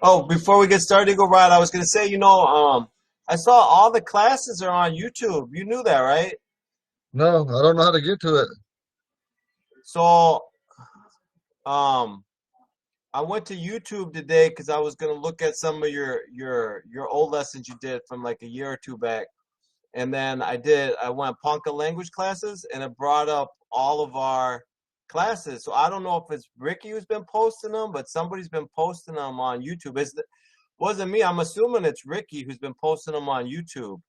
Oh, before we get started, go Rod, I was gonna say, I saw all the classes are on YouTube. You knew that, right? No, I don't know how to get to it. So, um, I went to YouTube today because I was gonna look at some of your old lessons you did from like a year or two back, and then I went Ponca language classes, and it brought up all of our classes. So I don't know if it's Ricky who's been posting them, but somebody's been posting them on YouTube. Wasn't me. I'm assuming it's Ricky who's been posting them on YouTube.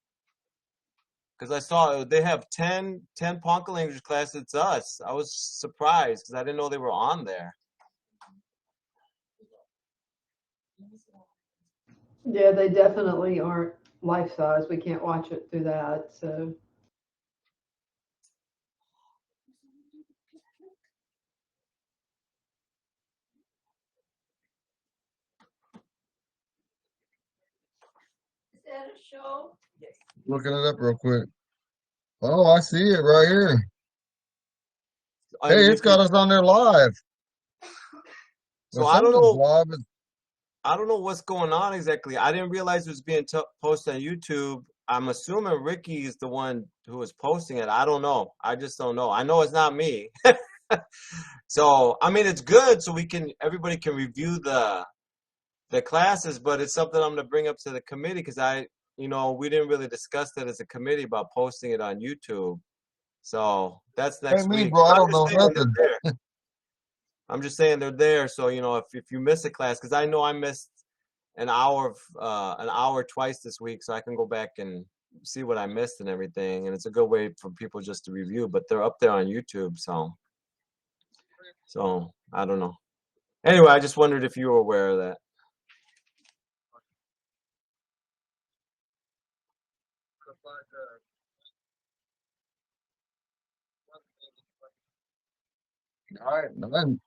Because I saw they have 10 Ponca language classes. It's us. I was surprised because I didn't know they were on there. Yeah, they definitely aren't life size. We can't watch it through that. So Looking it up real quick. Oh, I see it right here. And Hey, you it's got can, us on there live. so Well, I don't something's know. live. I don't know what's going on exactly. I didn't realize it was being posted on YouTube. I'm assuming Ricky is the one who was posting it. I don't know. I just don't know. I know it's not me. So I mean, it's good, so everybody can review the classes, but it's something I'm gonna bring up to the committee because we didn't really discuss that as a committee about posting it on YouTube. So that's Hey, next me, week. bro. I I'm don't just know saying they're nothing. there. I'm just saying they're there. So if you miss a class, because I know I missed an hour twice this week, so I can go back and see what I missed and everything. And it's a good way for people just to review. But they're up there on YouTube, so I don't know. Anyway, I just wondered if you were aware of that.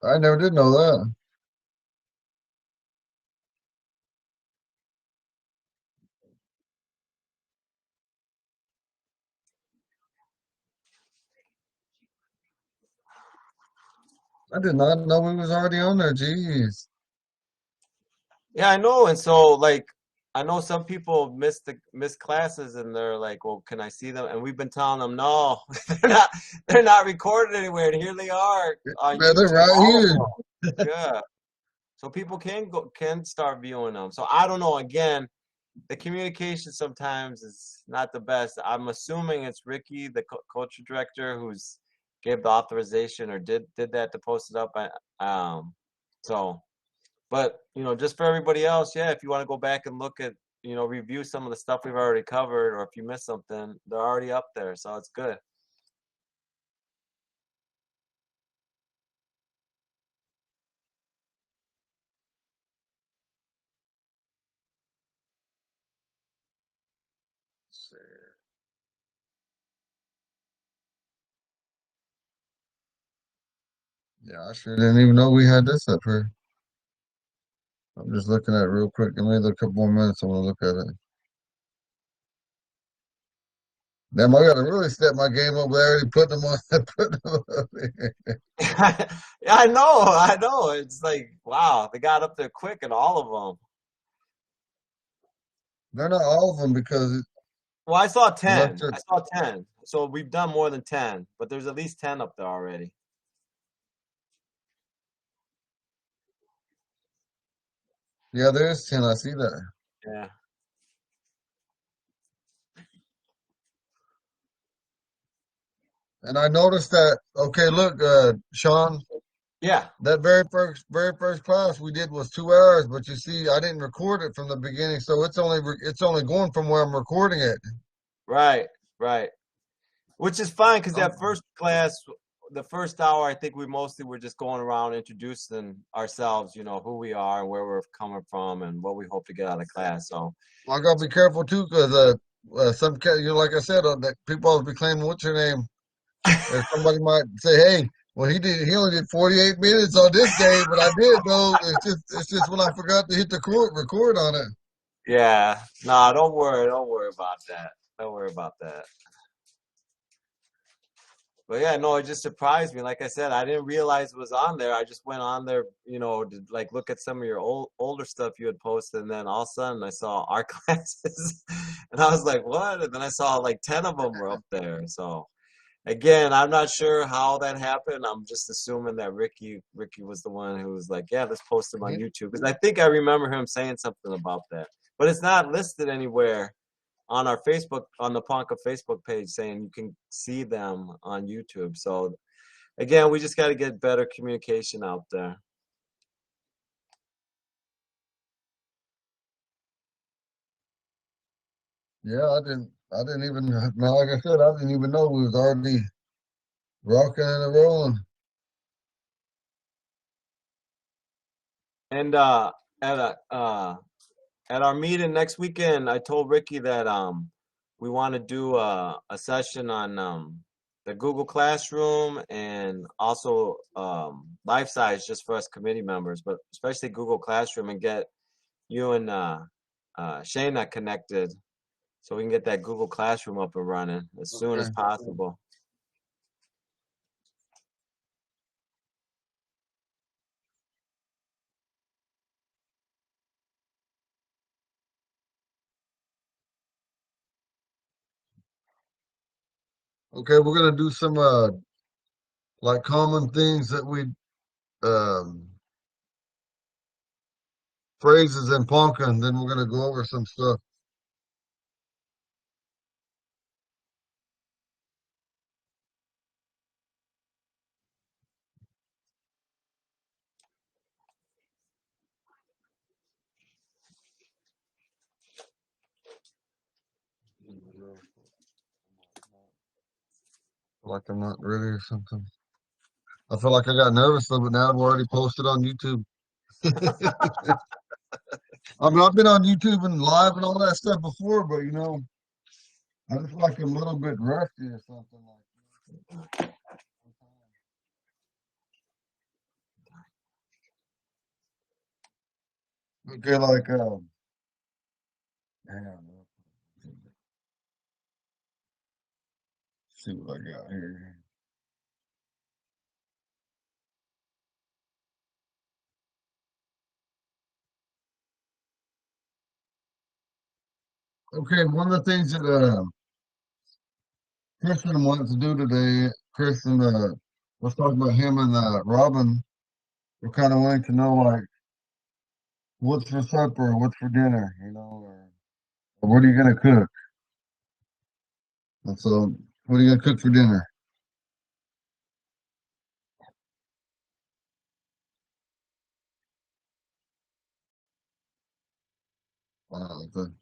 I never did know that. I did not know we was already on there. Jeez. Yeah, I know. And so like I know some people miss classes and they're like, "Well, can I see them?" And we've been telling them, "No, they're not recorded anywhere." And here they are on Man, they're YouTube, right all of here. them. Yeah. So people can start viewing them. So I don't know. Again, the communication sometimes is not the best. I'm assuming it's Ricky, the culture director, who's gave the authorization or did that to post it up. So but just for everybody else, yeah, if you want to go back and look at, review some of the stuff we've already covered, or if you missed something, they're already up there, so it's good. Yeah, I sure didn't even know we had this up here. I'm just looking at it real quick. Give me a couple more minutes. I want to look at it. Damn, I gotta really step my game up there. Already putting them on. Putting them up there. Yeah, I know. It's like, wow, they got up there quick and all of them. They're not all of them because Well, I saw unless 10. they're, I saw 10. So we've done more than 10, but there's at least 10 up there already. yeah, there is 10. I see that. Yeah. And I noticed that, okay, look, Sean, Yeah. that very first class we did was 2 hours, but you see, I didn't record it from the beginning, so it's only going from where I'm recording it. Right. Right. Which is fine because Um, that first class, the first hour, I think we mostly were just going around introducing ourselves, who we are and where we're coming from and what we hope to get out of class. So, I gotta be careful too, because like I said, that people always be claiming what's your name, and somebody might say, hey, well, he only did 48 minutes on this day, but I did though. It's just when I forgot to hit the record on it. yeah, no, don't worry about that. Don't worry about that. But yeah, no, it just surprised me. Like I said, I didn't realize it was on there. I just went on there, to like look at some of your older stuff you had posted, and then all of a sudden I saw our classes, and I was like, "What?" And then I saw like 10 of them were up there. So again, I'm not sure how that happened. I'm just assuming that Ricky was the one who was like, "Yeah, let's post them on YouTube," because I think I remember him saying something about that, but it's not listed anywhere on our Facebook, on the Ponca Facebook page, saying you can see them on YouTube. So again, we just got to get better communication out there. Yeah, I didn't even, now, like I said, I didn't even know we was already rocking and rolling. And at a at our meeting next weekend, I told Ricky that we want to do a session on the Google Classroom, and also life size, just for us committee members, but especially Google Classroom, and get you and Shayna connected so we can get that Google Classroom up and running as soon as Okay. possible. Okay, we're gonna do some like common things that we um phrases in Ponca, and then we're gonna go over some stuff. Like I'm not ready or something. I feel like I got nervous though, but now I've already posted on YouTube. I mean, I've been on YouTube and live and all that stuff before, but I just feel like I'm a little bit rusty or something like. Okay, like hang on, let's see what I got here. Okay, one of the things that Kristen wants to do today, Kristen, let's talk about him and Robin. We're kind of wanting to know like what's for supper, what's for dinner, or what are you gonna cook? And so, what are you gonna cook for dinner? The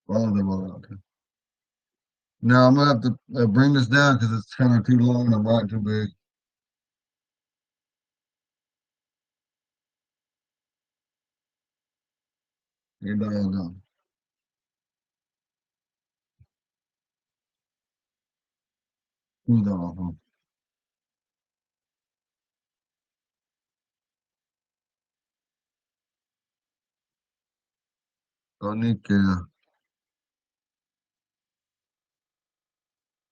okay. Now I'm gonna have to bring this down because it's kind of too long and I'm writing too big. You're done. Who's done? Tonica.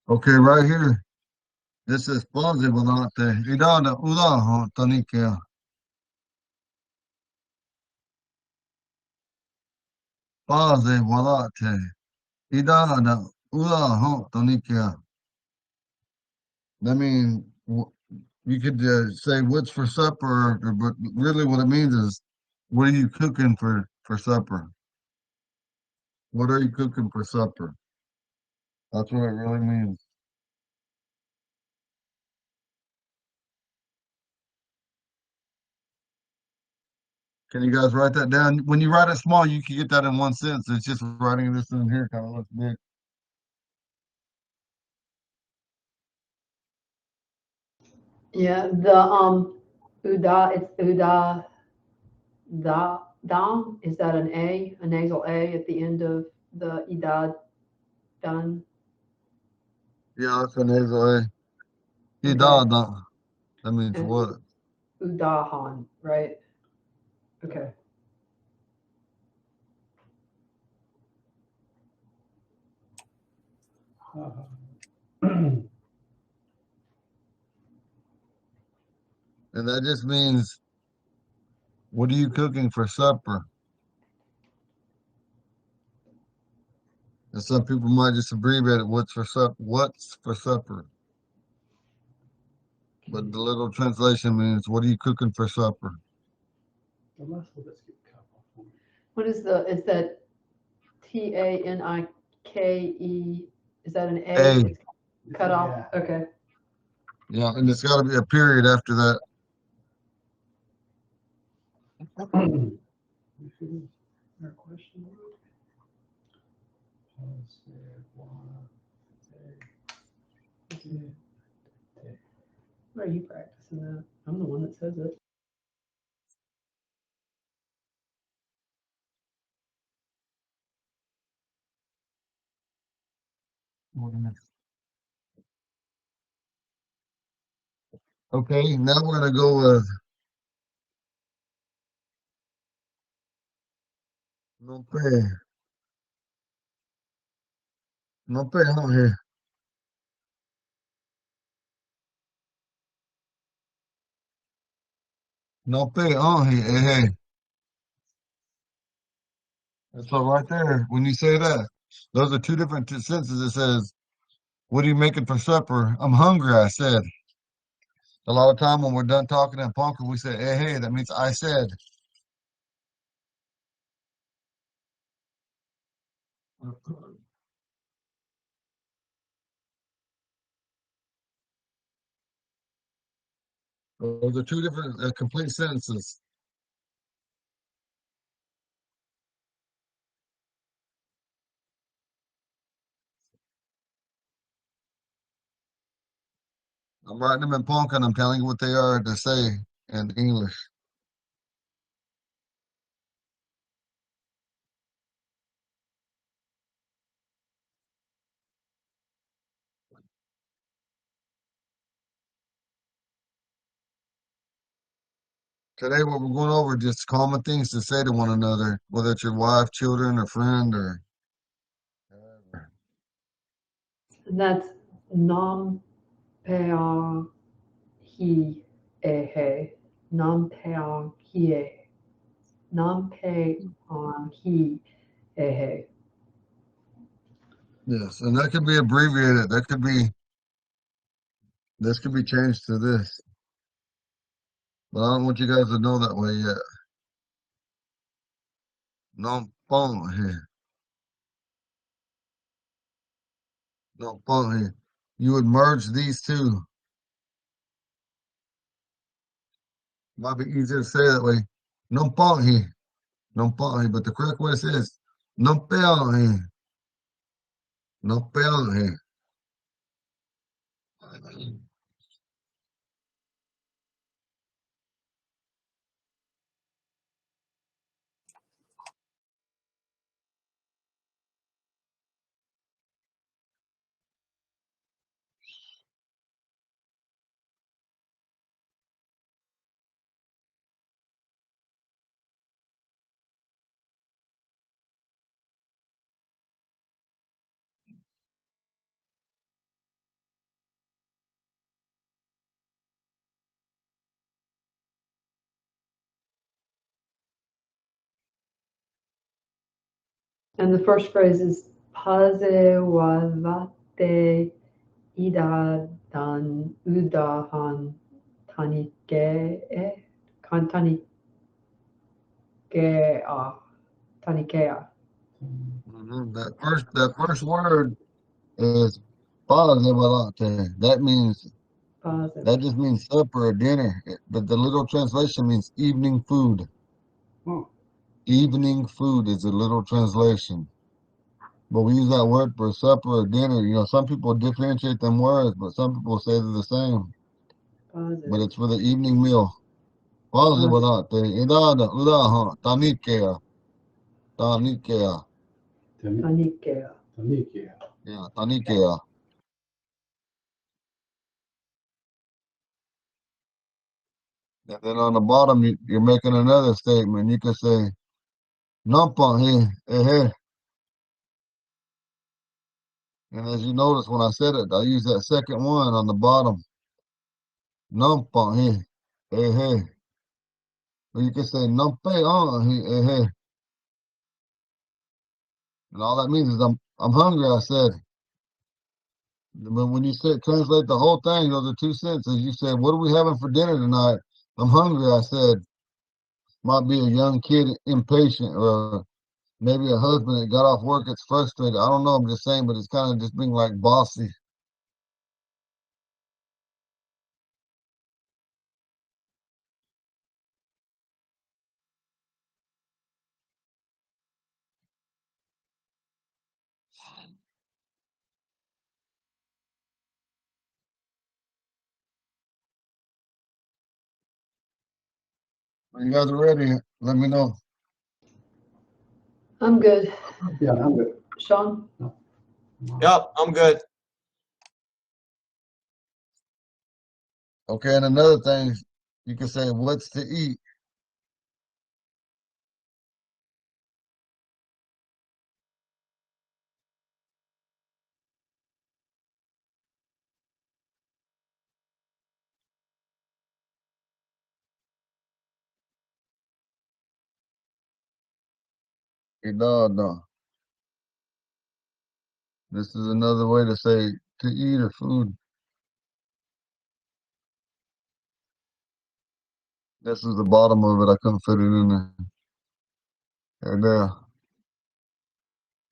Okay, right here. This is Fonzie Volante. Idana, Uda, Tonica. Fonzie Volante. Idana, Uda, Tonica. That means you could say what's for supper, but really what it means is what are you cooking for supper? What are you cooking for supper? That's what it really means. Can you guys write that down? When you write it small, you can get that in one sentence. It's just writing this in here kind of looks big. Yeah, the Uda, it's Uda Dam. Is that an A, a nasal A at the end of the Ida done? Yeah, that's an nasal A. Okay. Idada. That means And what? Udahan, right? Okay. And that just means, what are you cooking for supper? And some people might just abbreviate it, what's for supper? But the literal translation means, what are you cooking for supper? What is is that Tanike? Is that an A? A. It's cut off? Okay. Yeah, and it's got to be a period after that. Where are you practicing that? I'm the one that says it. Okay, now we're gonna go with no pay. No pay on here. No pay on here. Hey, hey. That's all right there. When you say that, those are two different sentences. It says, what are you making for supper? I'm hungry, I said. A lot of time when we're done talking in Ponca, we say, hey, hey, that means I said. Those are two different complete sentences. I'm writing them in Ponca and I'm telling you what they are to say in English. Today, what we're going over just common things to say to one another, whether it's your wife, children, or friend, or whatever. And that's Nam Pea Hi Ehe. Nam Pea Hie. Nam Pe On Hi Ehe. Yes, and that could be abbreviated. This could be changed to this. But I don't want you guys to know that way yet. No phone here. No phone here. You would merge these two. Might be easier to say that way. No phone here. No phone here. But the correct way is no phone here. No phone here. And the first phrase is Paze Wavate Ida Dan Udahan Tanike Tanike Tanikea. That first word is Pazewalate. That just means supper or dinner. But the literal translation means evening food. Evening food is a literal translation. But we use that word for supper or dinner. You know, some people differentiate them words, but some people say they're the same. But it's for the evening meal. Pazewalate. Idada, udaha, tanikea. Tanikea. Tanikea. Yeah, tanikea. And then on the bottom, you're making another statement. You could say, Nampa here, eh, And as you notice, when I said it, I use that second one on the bottom. Numpa he, hey hey. Or you can say numpe on he, hey hey. And all that means is I'm hungry. I said. But when you said translate the whole thing, those are two sentences. You said, "What are we having for dinner tonight?" I'm hungry. I said, might be a young kid impatient, or maybe a husband that got off work that's frustrated. I don't know. I'm just saying, but it's kind of just being like bossy. When you guys are ready, let me know. I'm good. Yeah, I'm good. Sean? Yep, I'm good. Okay, and another thing, you can say, "What's to eat?" No. This is another way to say to eat or food. This is the bottom of it. I couldn't fit it in there. Right there.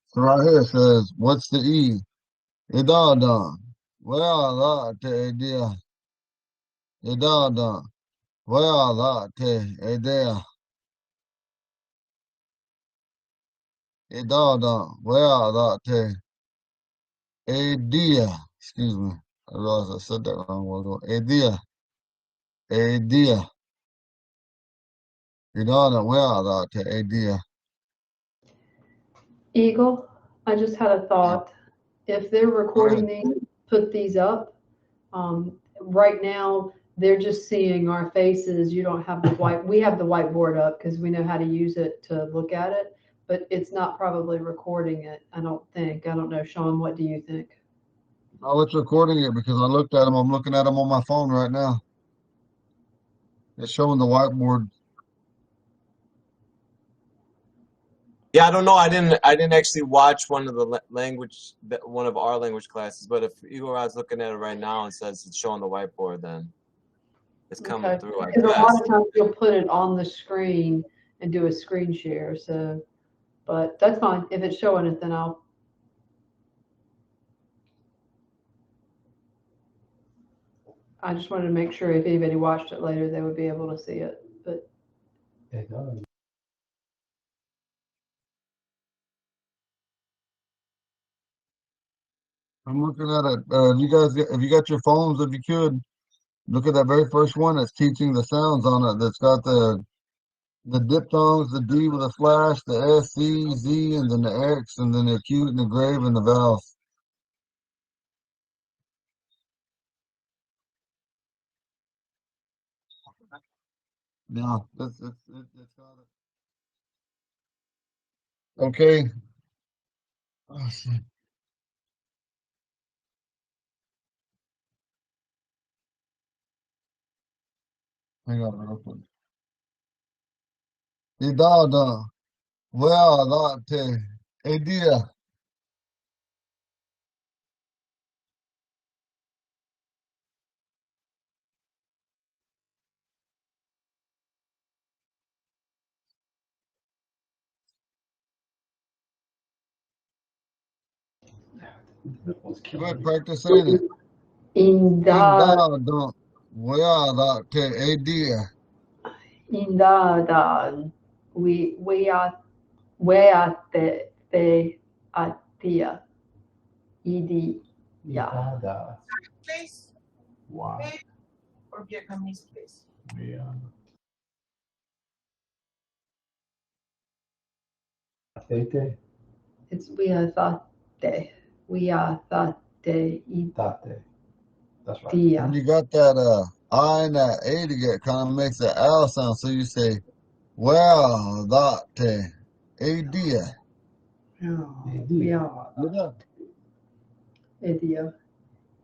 So right here it says, "What's to eat?" Idada. Well, te idea. Idada. Well, te idea. Idada. Well, te idea. Excuse me. I realized I said that wrong. Well, idea. Idea. Idada. Well, te idea. Eagle, I just had a thought. If they're recording these, put these up. Right now, they're just seeing our faces. You don't have the we have the whiteboard up because we know how to use it to look at it, but it's not probably recording it, I don't think. I don't know, Sean, what do you think? Oh, it's recording it because I looked at them. I'm looking at them on my phone right now. It's showing the whiteboard. Yeah, I don't know. I didn't actually watch one of the one of our language classes. But if Eagle Rod's looking at it right now and says it's showing the whiteboard, then it's coming Okay. through, I Because a lot guess. of times you'll put it on the screen and do a screen share. So, but that's fine. If it's showing it, then I just wanted to make sure if anybody watched it later, they would be able to see it. But It does. I'm looking at it. If you got your phones, if you could, look at that very first one that's teaching the sounds on it. That's got the diphthongs, the D with a slash, the S, C, Z, and then the X, and then the acute and the grave and the vowels. Yeah, it's got it. Okay. Oh, shit. Hang on real quick. Idada. Well, that idea. Let's Go kill ahead, it. practice saying it. Inda, Indada. Well, that idea. indada, we are the atia, idi, yeah. Idada. Place Wow. or Vietnamese place? Yeah. Tate. It's we are thate, Tate. That's right. idia. When you got that I and that A together, it kind of makes that L sound. So you say, well, that idea. No, Idea. we are. Yeah. Edia.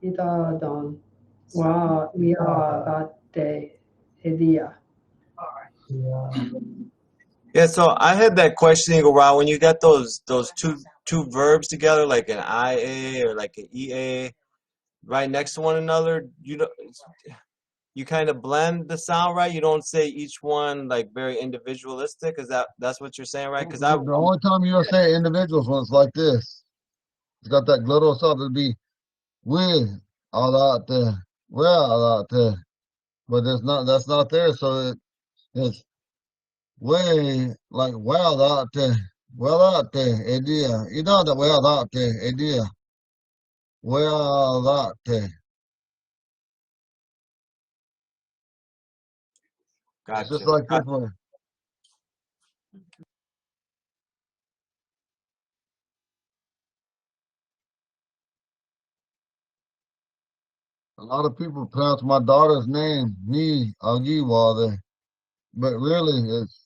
Idadon. Wa Wiadate. Edia. Yeah. Yeah, so I had that questioning around when you got those two verbs together, like an IA or like an EA, right next to one another. You kind of blend the sound, right? You don't say each one like very individualistic. Is that's what you're saying, right? Because The only time you'll say individuals when it's like this, it's got that glottal sound. It'd be with all out there, well out there, but there's not. That's not there. So it's way like well out there, well out there, idea. You know the well out there, idea, well out there. It's just gotcha. like this one. A lot of people pronounce my daughter's name Ni Agiwale, but really it's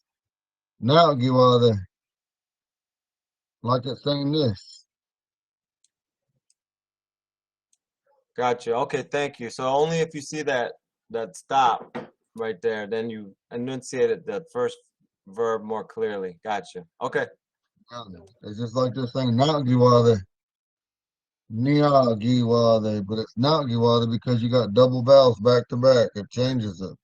Nagiwale, like it's saying this. Gotcha. Okay, thank you. So only if you see that stop right there, then you enunciated the first verb more clearly. Gotcha. Okay. It's just like this thing Nagiwale, Niagiwale, but it's Nagiwale because you got double vowels back to back. It changes it.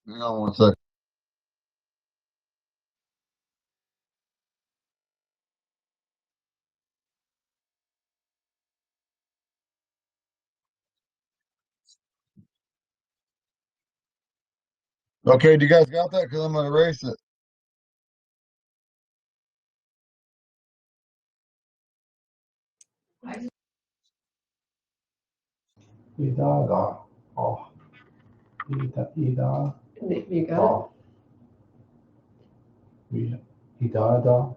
Hang on one second. Okay, do you guys got that? Because I'm gonna erase it. Idada. Oh. Ida. You got Oh. Idada.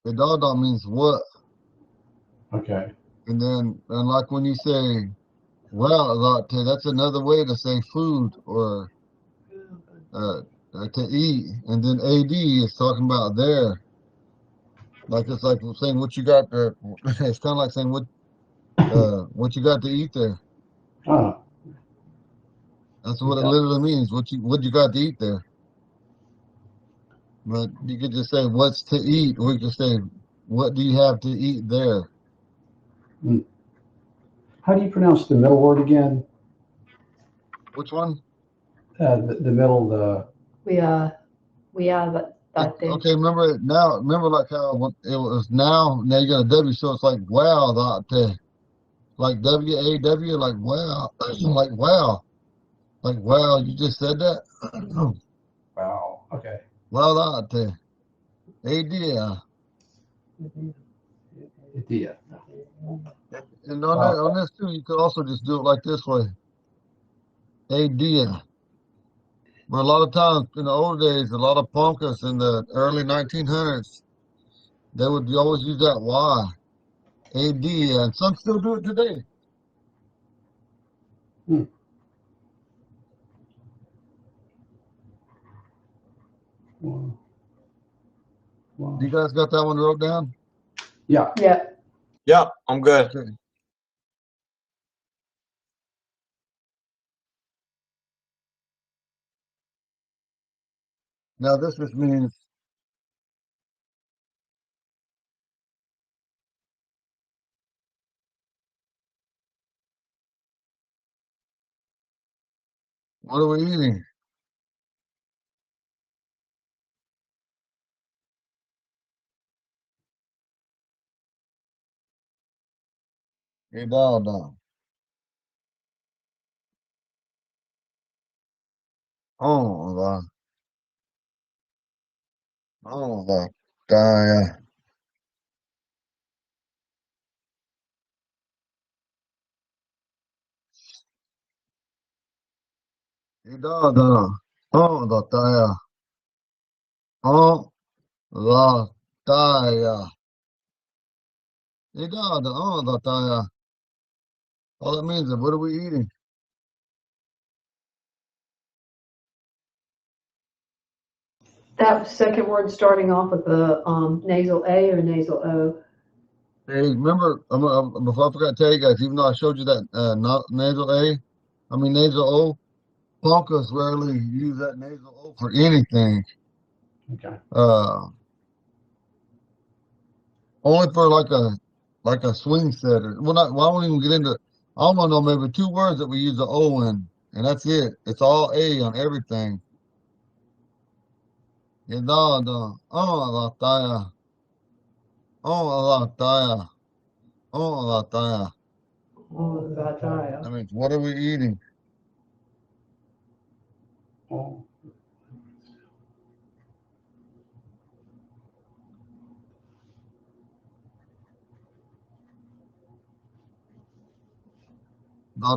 The dog means what? Okay. And like when you say well latte, that's another way to say food or uh, to eat. And then AD is talking about there. Like it's like saying what you got there. It's kind of like saying what you got to eat there. Ah. That's what it literally means. What you got to eat there. But you could just say what's to eat, or you could say what do you have to eat there. How do you pronounce the middle word again? Which one? The middle, the Wiadate. Okay, remember now. Remember like how it was now. Now you got a W, so it's like wow, like WAW, like wow, like wow, like wow. You just said that. wow. Okay. Wow, that idea. Idea. And on this too, you could also just do it like this way. Idea. But a lot of times in the old days, a lot of punkers in the early 1900s, they would always use that Y. AD, and some still do it today. Wow. Wow. You guys got that one wrote down? Yeah. Yeah. Yep, I'm good. Okay. Now this just means what are we eating? Idada. Oh, the Daya. Idada. Oh, the Daya. Oh, the Daya. Idada. Oh, the Daya. All that means is what are we eating? That second word starting off with the nasal A or nasal O. Hey, remember, before I forgot to tell you guys, even though I showed you that nasal A, nasal O, Poncas rarely use that nasal O for anything. Okay. Only for like a swing setter. Well, I won't even get into. I don't know, maybe 2 words that we use the O in, and that's it. It's all A on everything. Yedada, la taya, la taya, la taya. Oh, That means what are we eating? Oh,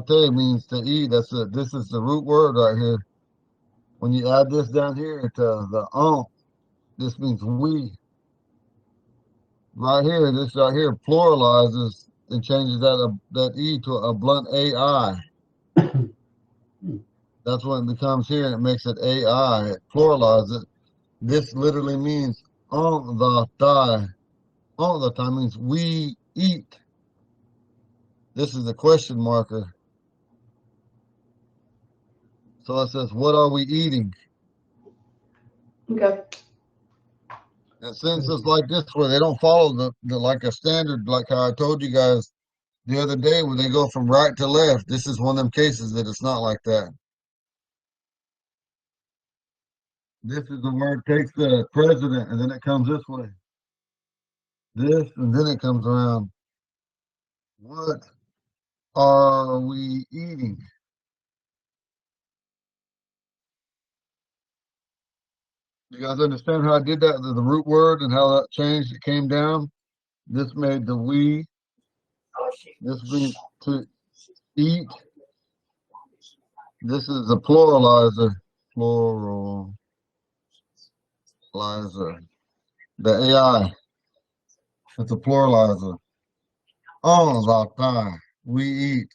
Date means to eat. This is the root word right here. When you add this down here to the this means we. Right here, this right here pluralizes and changes that E to a blunt AI. That's when it becomes here and it makes it AI. It pluralizes it. This literally means on the thigh. On the thigh means we eat. This is a question marker. So it says, what are we eating? okay. And sentences like this where they don't follow the like a standard, like how I told you guys the other day when they go from right to left, this is one of them cases that it's not like that. This is the word takes the president and then it comes this way. This and then it comes around. What are we eating? You guys understand how I did that? The root word and how that changed? It came down. This made the we. This means to eat. This is a pluralizer. Pluralizer. The AI. It's a pluralizer. Oh, la time. We eat.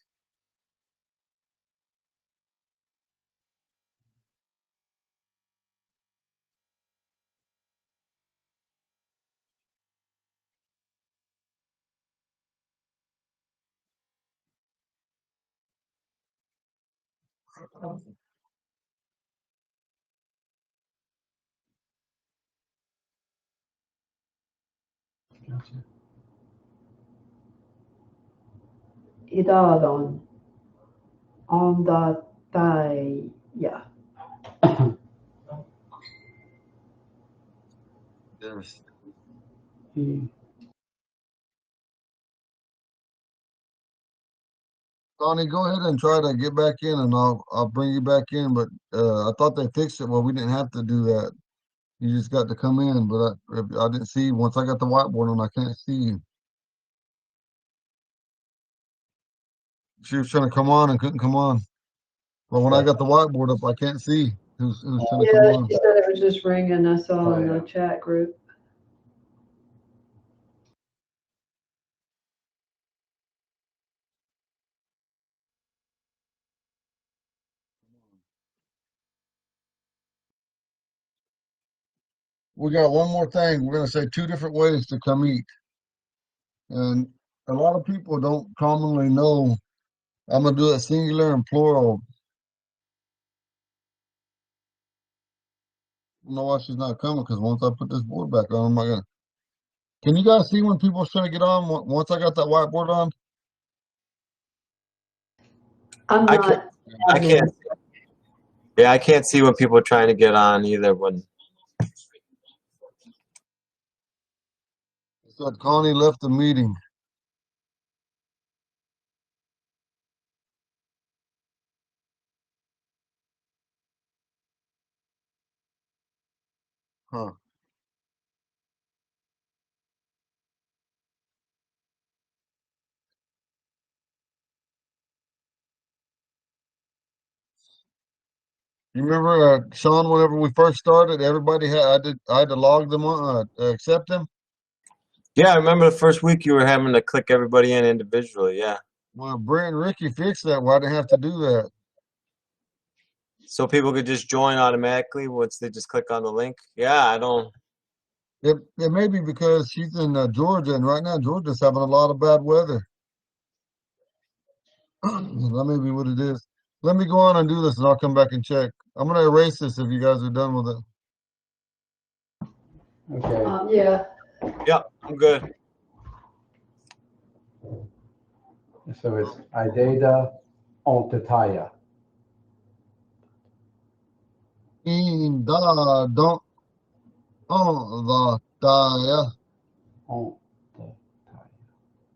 gotcha. Idadon. On the thigh. Yeah. Yes. E- Tony, go ahead and try to get back in, and I'll bring you back in. But I thought they fixed it. Well, we didn't have to do that. You just got to come in. But I didn't see you. Once I got the whiteboard on, I can't see you. She was trying to come on and couldn't come on. But when I got the whiteboard up, I can't see who's trying to come Yeah, on. she said it was just ringing. I saw Oh, in the yeah. chat group. We got one more thing. We're going to say 2 different ways to come eat. And a lot of people don't commonly know. I'm going to do it singular and plural. I don't know why she's not coming because once I put this board back on, I'm not going to. Can you guys see when people's trying to get on once I got that whiteboard on? I'm I not. can't. I can't. Yeah, I can't see when people are trying to get on either. When It said Connie left the meeting. Huh. You remember Sean? Whenever we first started, everybody I had to log them on, accept them. yeah, I remember the first week you were having to click everybody in individually. Yeah. Well, Brent and Ricky fixed that. Why didn't have to do that? So people could just join automatically once they just click on the link. Yeah, I don't. It may be because she's in Georgia, and right now Georgia's having a lot of bad weather. That may be what it is. Let me go on and do this, and I'll come back and check. I'm gonna erase this if you guys are done with it. Okay. Yeah, Yep, I'm good. So it's Ideda Ontataya. In da don't on the taya. Ontataya.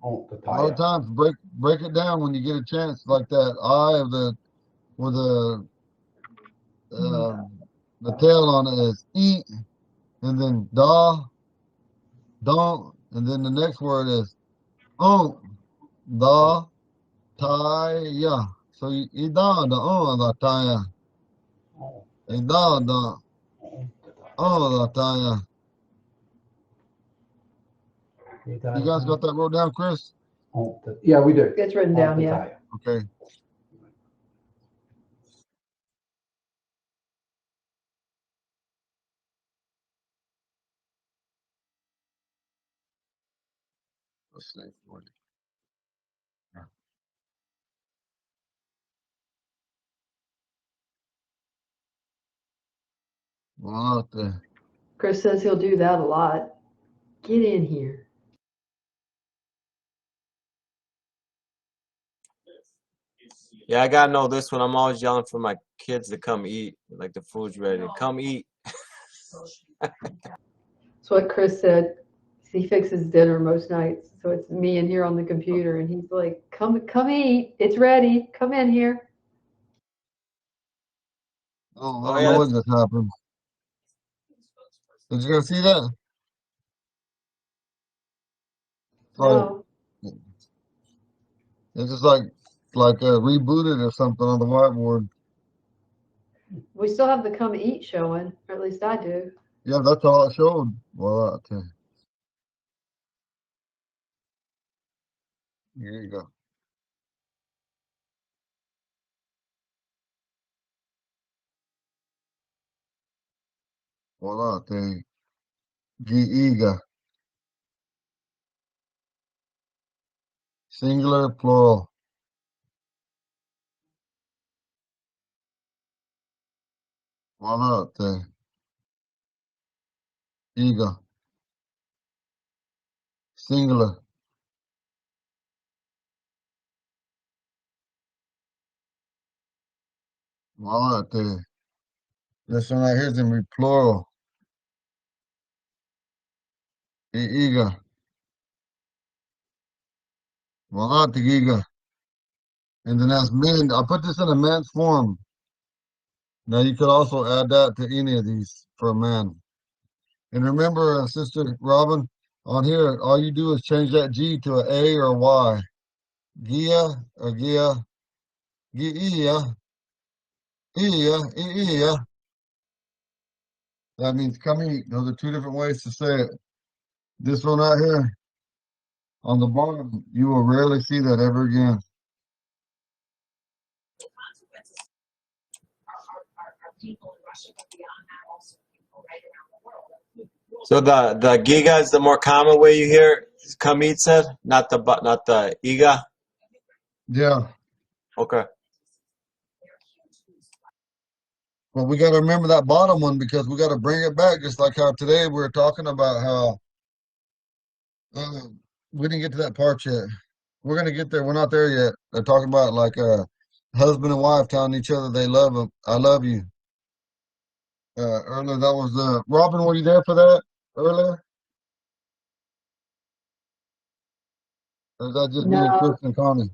A lot of Ontataya. times break it down when you get a chance, like that I of the with the tail on it is eat, and then don't, and then the next word is on the taya. So you ida the on the taya. Ida the on the taya. You guys got that wrote down, Chris? Yeah, we do. it's written down, yeah. Ontataya. Okay. Let's see. Well, out there. Chris says he'll do that a lot. Get in here. Yeah, I gotta know this one. I'm always yelling for my kids to come eat. Like the food's ready. Come eat. That's what Chris said. He fixes dinner most nights, so it's me in here on the computer, and he's like, come eat. It's ready. Come in here. Oh, Oh I don't yeah, know what just happened. Did you guys see that? Like No, it's just like rebooted or something on the whiteboard. we still have the come eat showing, or at least I do. Yeah, that's all it showed. Well, out there. Here you go. Well, out there. Giga. Singular, plural. Well, out there. Giga. Singular. Well, out there. This one right here is gonna be plural. Giga. Well, out the giga. And then that's men. I put this in a man's form. Now you could also add that to any of these for a man. And remember, Sister Robin, on here, all you do is change that G to an A or a Y. Gia or Gia, Gia, Ia, Ia. That means come eat. Those are two different ways to say it. This one right here on the bottom, you will rarely see that ever again. So the giga is the more common way you hear come eat said, not the iga. Yeah. Okay. But we got to remember that bottom one because we got to bring it back, just like how today we were talking about how we didn't get to that part yet. We're gonna get there. We're not there yet. They're talking about like husband and wife telling each other they love them. I love you. Earlier that was Robin. Were you there for that earlier? Or is that just me and No, Chris and Connie?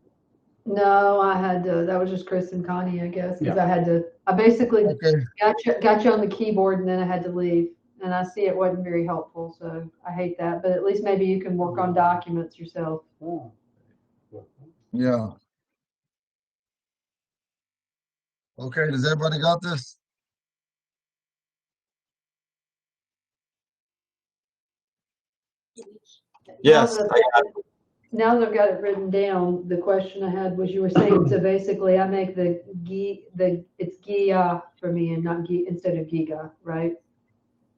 no, I had to, that was just Chris and Connie, I guess, because Yeah. I basically Okay. got you on the keyboard and then I had to leave. And I see it wasn't very helpful, so I hate that. But at least maybe you can work on documents yourself. Oh. Yeah. Okay. Does everybody got this? Yes. Now I got it. now that I've got it written down, the question I had was, you were saying, so basically I make it's Gia for me and not instead of Giga, right?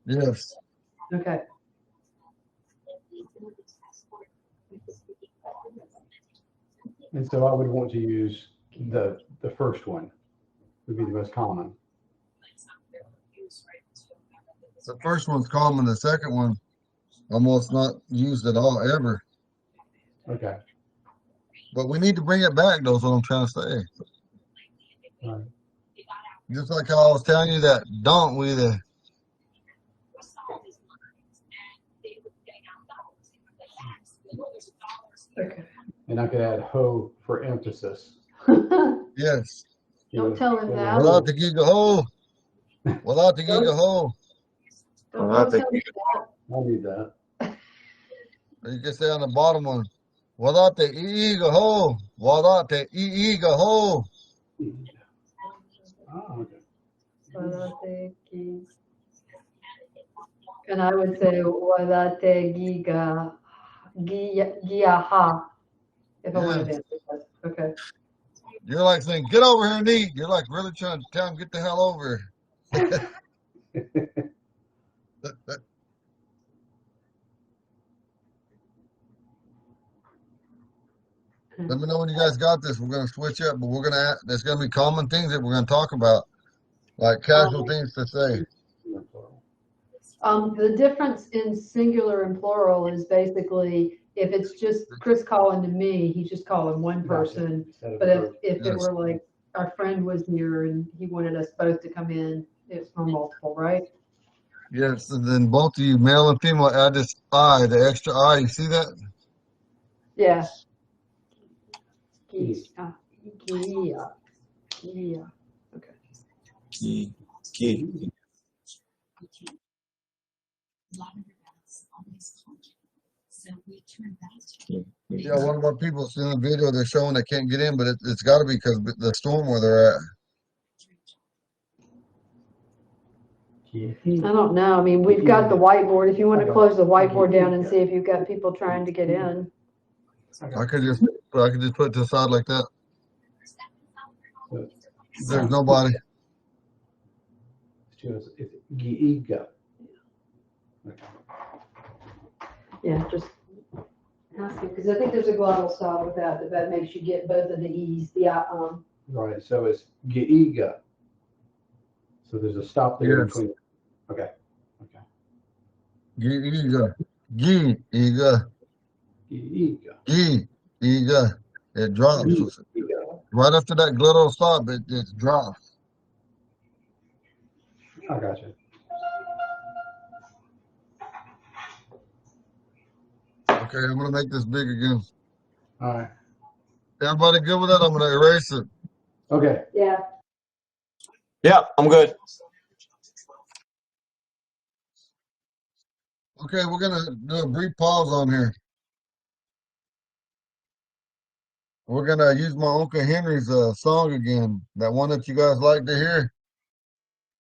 Yes. Okay. And so I would want to use the first one, would be the most common. The first one's common. The second one almost not used at all ever. Okay. But we need to bring it back, though, is what I'm trying to say. Right. Just like how I was telling you that, don't we? Okay. And I could add ho for emphasis. Yes. Don't tell him that. Without the giga ho. Without the giga ho. Don't tell him that. I need that. You can say on the bottom one. Without the eaga ho. Without the eaga ho. Oh, okay. And I would say Wadate Giaha, if I wanted to answer that. Okay. You're like saying, get over here and eat. You're like really trying to tell him, get the hell over here. Let me know when you guys got this. We're going to switch up, but there's going to be common things that we're going to talk about, like casual things to say. The difference in singular and plural is basically, if it's just Chris calling to me, he's just calling one person. But if it were like our friend was here and he wanted us both to come in, it's for multiple, right? Yes, and then both of you, male and female, add this I, the extra I. You see that? Yeah. Gia. Okay. Key. Yeah, one of our people in the video, they're showing they can't get in, but it's got to be because the storm where they're at. I don't know. I mean, we've got the whiteboard. If you want to close the whiteboard down and see if you've got people trying to get in. I could just put it to the side like that. There's nobody. It's Giga. Okay. Yeah, just ask him, because I think there's a glottal style with that makes you get both of the E's, Right, so it's Giga. So there's a stop there Yes. between. Okay. Okay. Giga. Giga. Giga. Giga. It drops. Giga. Right after that glottal stop, it drops. I got you. Okay, I'm going to make this big again. All right. Everybody good with that? I'm going to erase it. Okay. Yeah. Yeah, I'm good. Okay, we're going to do a brief pause on here. We're going to use my Uncle Henry's song again, that one that you guys like to hear.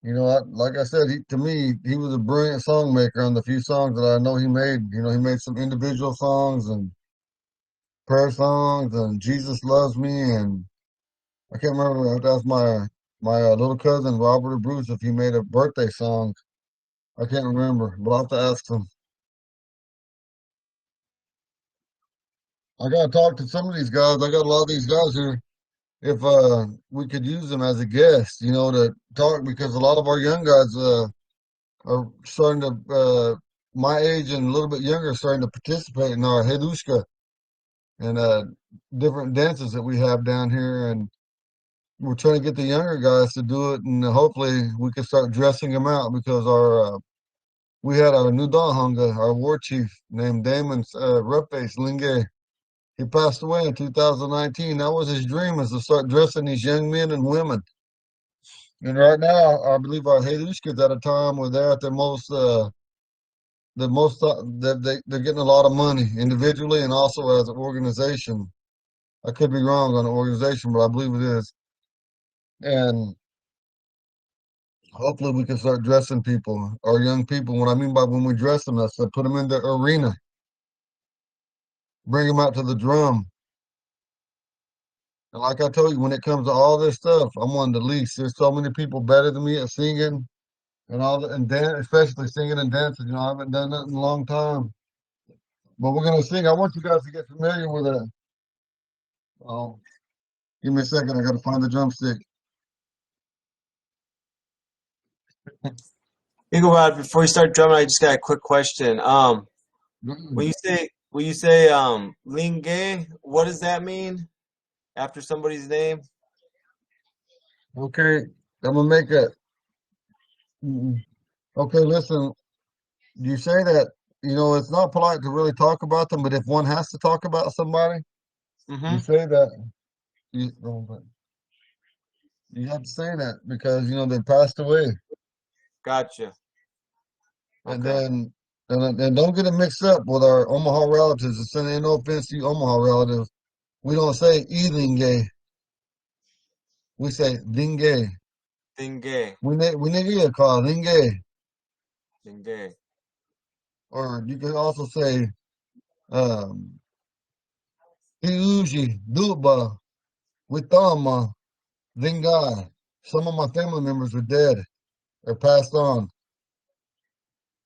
You know, like I said, to me, he was a brilliant song maker on the few songs that I know he made. You know, he made some individual songs and prayer songs and Jesus Loves Me, and I can't remember if that's my little cousin Robert or Bruce, if he made a birthday song. I can't remember, but I'll have to ask him. I gotta talk to some of these guys. I got a lot of these guys here. If we could use them as a guest, you know, to talk, because a lot of our young guys are starting to my age and a little bit younger, starting to participate in our Hedushka and different dances that we have down here, and we're trying to get the younger guys to do it, and hopefully we can start dressing them out, because we had our new Dahunga, our war chief named Damon Roughface Linge. He passed away in 2019. That was his dream, is to start dressing these young men and women. And right now, I believe our Hedushkas at a time where they're at their most, they're getting a lot of money individually and also as an organization. I could be wrong on the organization, but I believe it is. And hopefully we can start dressing people, our young people. What I mean by when we dress them, that's to put them in the arena. bring them out to the drum. And like I told you, when it comes to all this stuff, I'm one of the least. There's so many people better than me at singing and all that, and dance, especially singing and dancing. You know, I haven't done that in a long time. But we're gonna sing. I want you guys to get familiar with it. Oh, give me a second. I gotta find the drumstick. Igor, before you start drumming, I just got a quick question. When you say linge, what does that mean after somebody's name? Okay, I'm gonna make it. Okay, listen. You say that, you know, it's not polite to really talk about them, but if one has to talk about somebody, you Mm-hmm. say that. But you have to say that because you know they passed away, Gotcha. and Okay. then and don't get it mixed up with our Omaha relatives. It's ain't no offense to you Omaha relatives. We don't say Ealinge. We say Dinge. Linge. We nigga call Dinge. Linge. Or you can also say um Iuji, Duba, Witama, Dingai. Some of my family members are dead or passed on.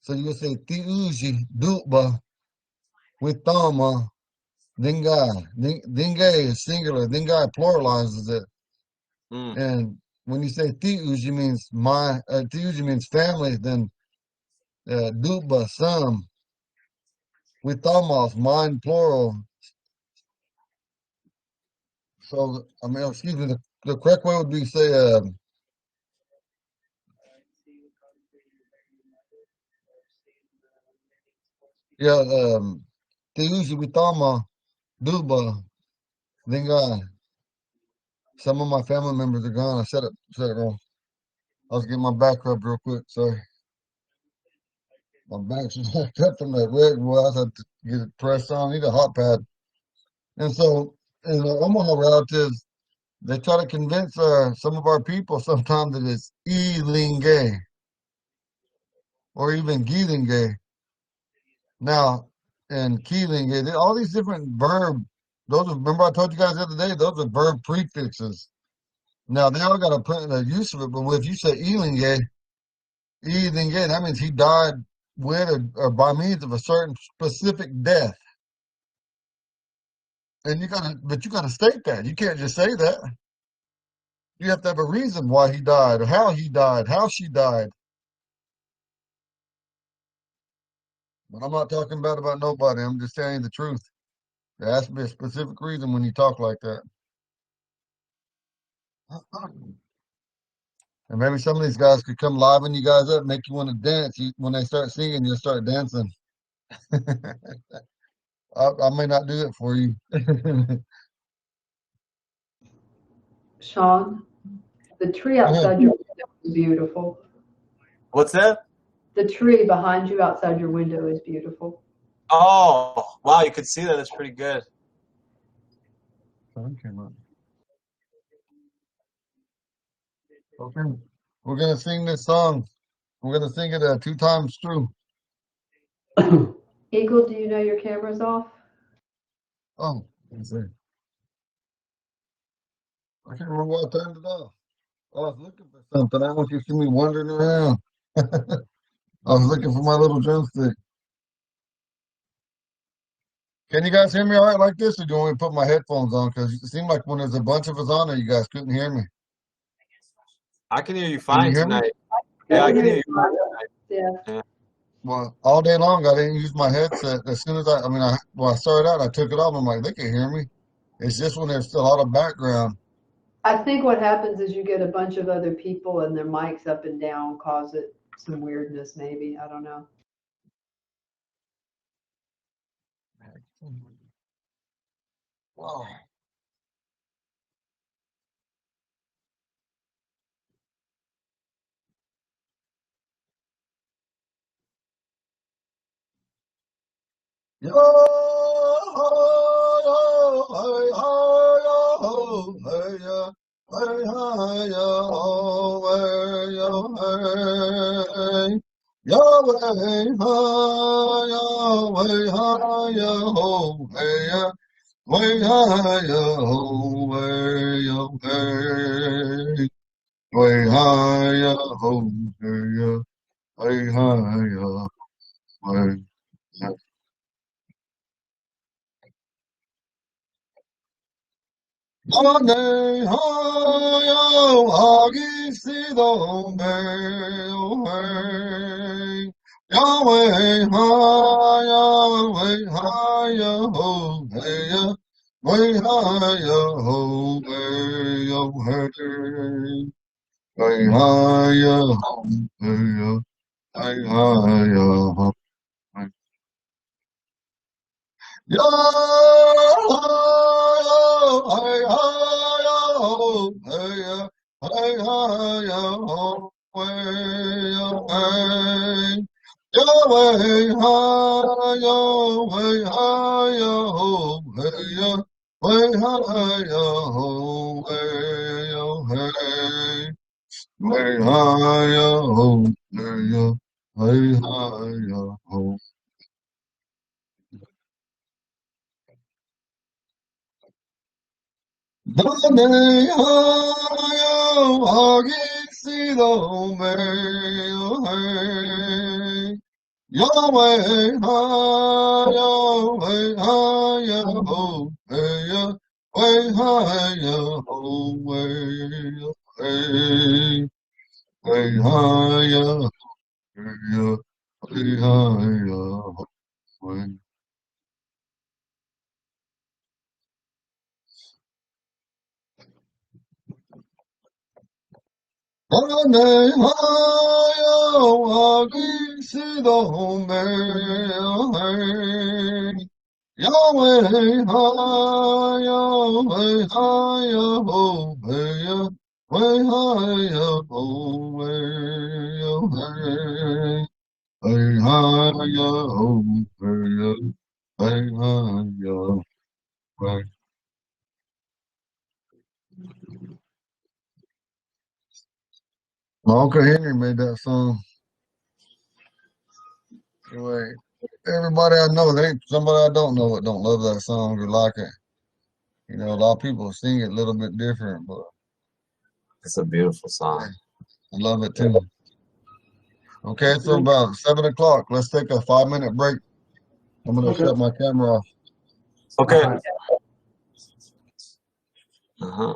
So you say Tiuji, Duba, Witama, Dingai. Dingai is singular. Dingai pluralizes it. Mm. And when you say Tiuji means my, Tiuji means family, then Duba, some. Witama, mine, plural. So, I mean, excuse me, the correct way would be say, yeah, Tiuji, Witama, Duba, Dingai. Some of my family members are gone. I said it wrong. I was getting my back rubbed real quick. Sorry. My back's jacked up from that rig. Well, I had to get it pressed on. I need a hot pad. And so, and Omaha relatives, they try to convince some of our people sometimes that it's Ealinge or even Geelinge. Now, and Keelinge, all these different those are, remember I told you guys the other day, those are verb prefixes. Now, they all got to put in a use of it, but if you say Ealinge, Ealinge, that means he died with or by means of a certain specific death. And but you gotta state that. You can't just say that. You have to have a reason why he died, or how he died, how she died. But I'm not talking bad about nobody. I'm just telling you the truth. There has to be a specific reason when you talk like that. And maybe some of these guys could come liven you guys up, make you want to dance. When they start singing, you'll start dancing. I may not do it for you. Sean, the tree outside your window is beautiful. What's that? The tree behind you outside your window is beautiful. Oh, wow, you could see that. That's pretty good. Okay. We're gonna sing this song. We're gonna sing it 2 times through. Eagle, do you know your camera's off? Oh, let's see. I can't remember what I turned it off. I was looking for something. I don't want you to see me wandering around. I was looking for my little drumstick. Can you guys hear me all right like this, or do you want me to put my headphones on? Because it seemed like when there's a bunch of us on there, you guys couldn't hear me. I can hear you Can you fine hear me? tonight. Yeah, I can hear you. Yeah. Well, all day long, I didn't use my headset. As soon as when I started out, I took it off. I'm like, they can hear me. It's just when there's still a lot of background. I think what happens is you get a bunch of other people and their mics up and down cause it some weirdness, maybe. I don't know. Wow. Yo, ho, yo, hey, ho, yo, ho, hey, ya, hey, hi, yo, ho, hey, yo, hey. Yahweh, ha, Yahweh, ha, Yahweh, Yahweh, ha, Yahweh, Yahweh, Yahweh, ha, Yahweh, Yahweh, ha, Yahweh. Ane, ha, Yahweh, Sidon, Yahweh, Yahweh, ha, Yahweh, ha, Yahweh, Yahweh, ha, Yahweh, Yahweh, Yahweh, ha, Yahweh, Yahweh, ha, Yahweh. Dane hayo agisido me Yahweh ha Yahweh ha Yahweh Yahweh ha Yahweh Yahweh Yahweh ha Yahweh Yahweh ha Yahweh. Ane hayo agisido me Yahweh, ha, Yahweh, ha, Yahweh, Yahweh, ha, Yahweh, Yahweh, hey, ha, Yahweh, hey, ha, Yahweh. Uncle Henry made that song. Anyway, everybody I know, there ain't somebody I don't know that don't love that song or like it. You know, a lot of people sing it a little bit different, but It's a beautiful hey, song. I love it too. Okay, so about 7 o'clock. Let's take a 5-minute break. I'm gonna Okay. shut my camera off. Okay. All right. Uh-huh.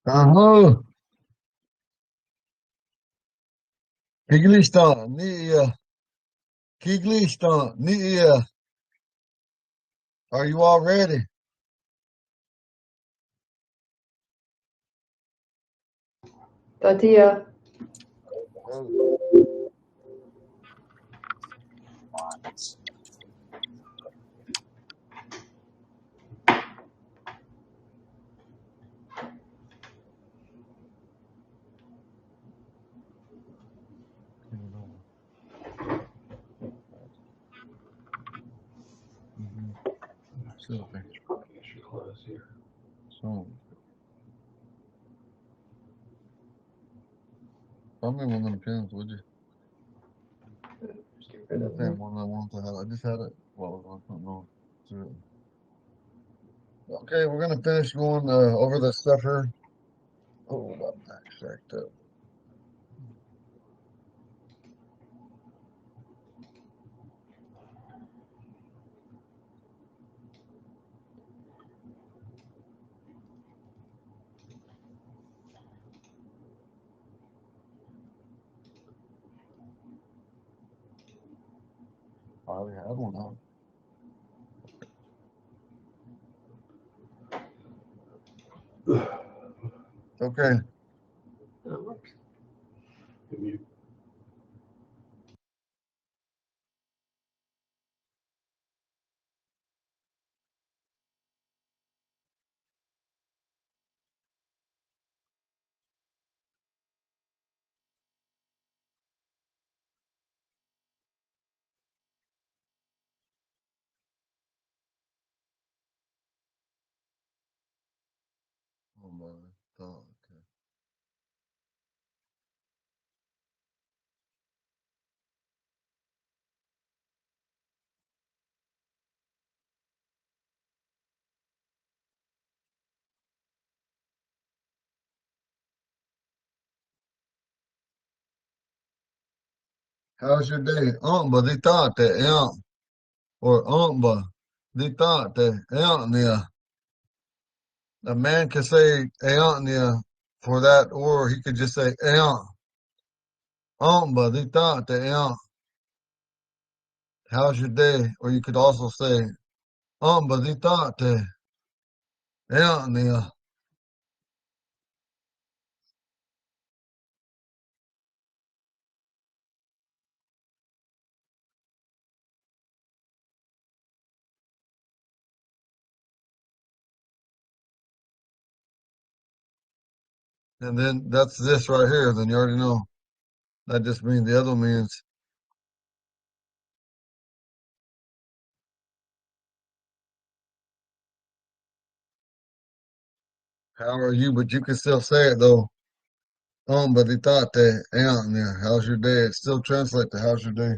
Aha. Kiglistan. Nia. Kiglistan. Nia. Are you all ready? Tatia, Silver. Probably should close here. So, tell me one of them pins, would you? just get rid of Okay, them. one I want to have. I just had it. Well, I don't know. Okay, we're gonna finish going over the stuff here. Oh, that back's stacked up. I already had one out. Okay. That works. Give me- Oh, my. Oh, okay. How's your day? Di tate, yeah. Or di tate, yeah. A man can say yeah for that, or he could just say yeah. Di tate, yeah. How's your day? Or you could also say di tate, yeah. And then that's this right here. Then you already know. That just means the other means how are you? But you can still say it though. Di tate, yeah. How's your day? It still translates to how's your day.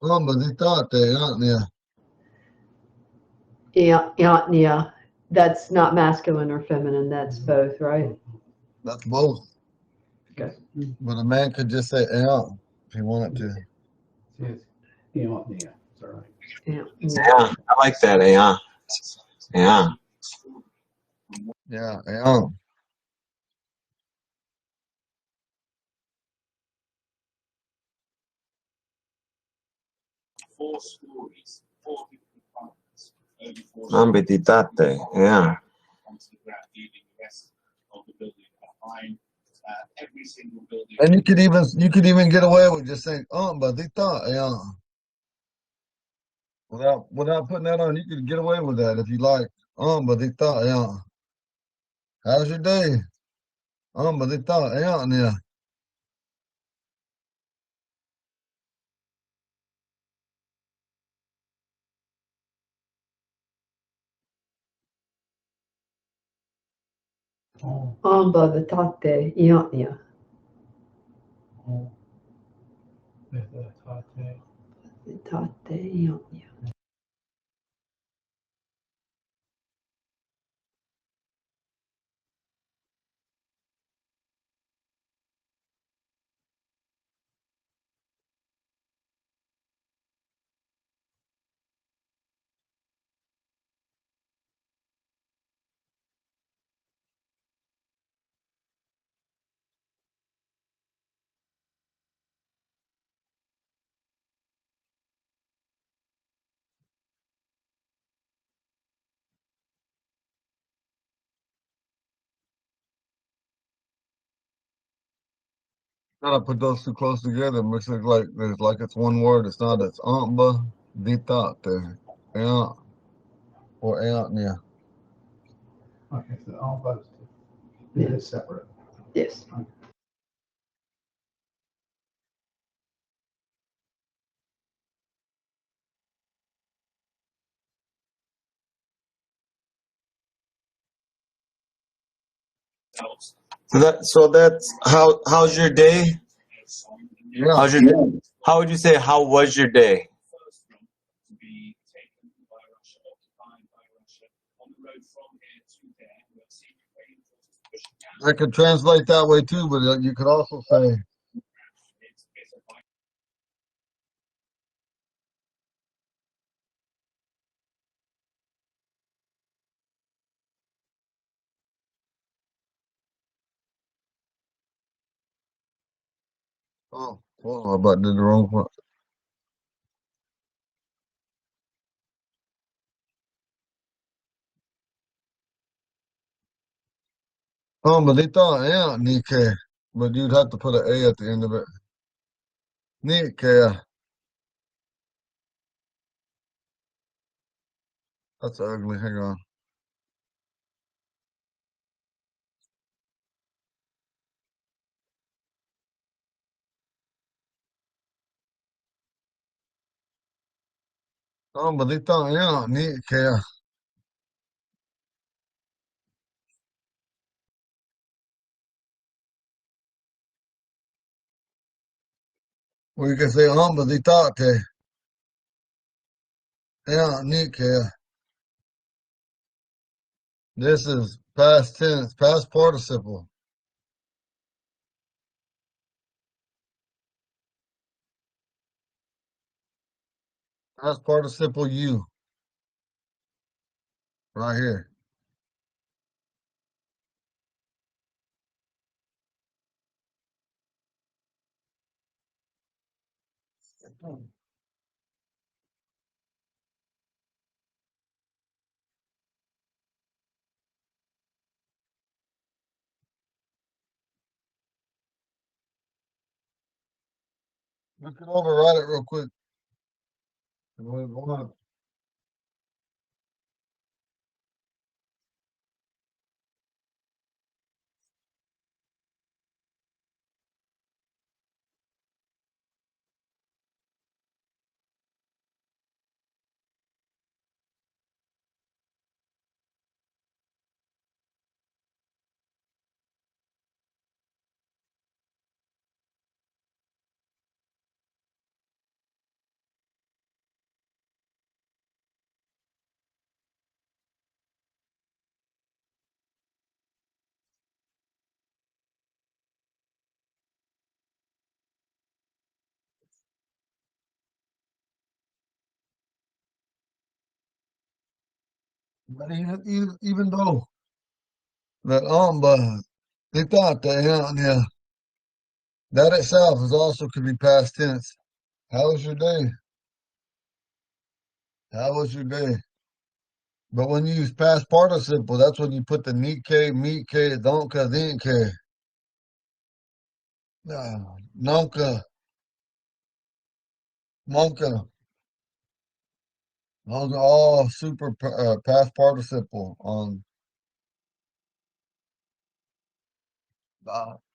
Di tate, yeah. Yeah. That's not masculine or feminine. That's both, right? That's both. Okay. But a man could just say yeah if he wanted to. See, it's, yeah, it's all right. Yeah. Yeah, I like that. Yeah. Yeah. Yeah. Ambiditate. Yeah. And you could even get away with just saying di tate, yeah. Without putting that on, you could get away with that if you like. Di tate, yeah. How's your day? Di tate, yeah. Oh, Ambavitate, yeah. oh. Vivitate. Vitate, yeah. Gotta put those two close together. Makes it like there's like it's one word. It's not. It's amba ditate. Yeah, or yeah. Okay, so all those two. Yeah. It is separate. Yes. So that's how's your day? Yeah. How's your day? How would you say how was your day? I could translate that way too, but you could also say, oh, well, I about did the wrong one. But they thought, yeah, Nike. But you'd have to put an A at the end of it. Nike. That's ugly. Hang on. But they thought, yeah, Nike. Well, you can say, but they thought, yeah, Nike. This is past tense, past participle. Past participle you, right here. We can override it real quick. We want but even though that but they thought that yeah, that itself is also could be past tense. How was your day? How was your day? But when you use past participle, that's when you put the Nike, Meetke, Donka, Dinke, Nonka, Monka. Those are all super past participle on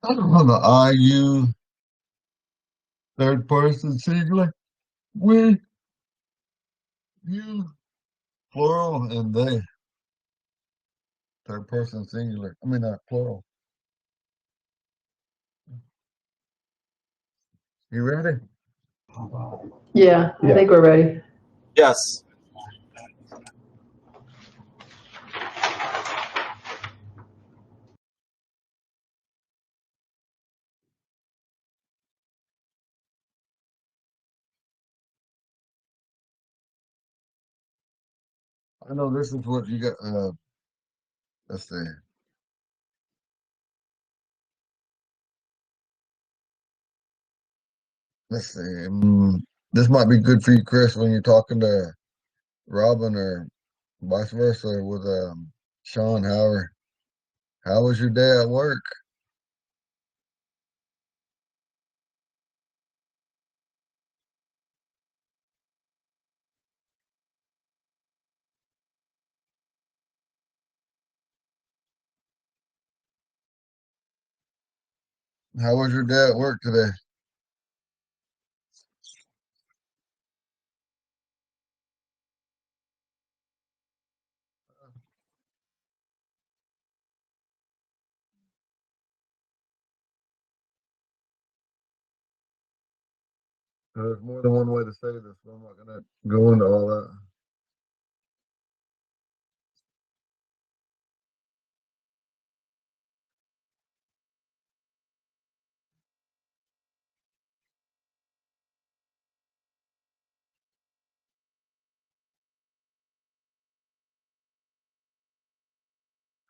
the IU third person singular. We, you, plural, and they. Third person singular. I mean, plural. You ready? Yeah, I Yeah. think we're ready. Yes. I know this is what you got. Let's see. Let's see. This might be good for you, Chris, when you're talking to Robin or vice versa with Sean. How was your day at work? How was your day at work today? There's more than one way to say this, but I'm not gonna go into all that.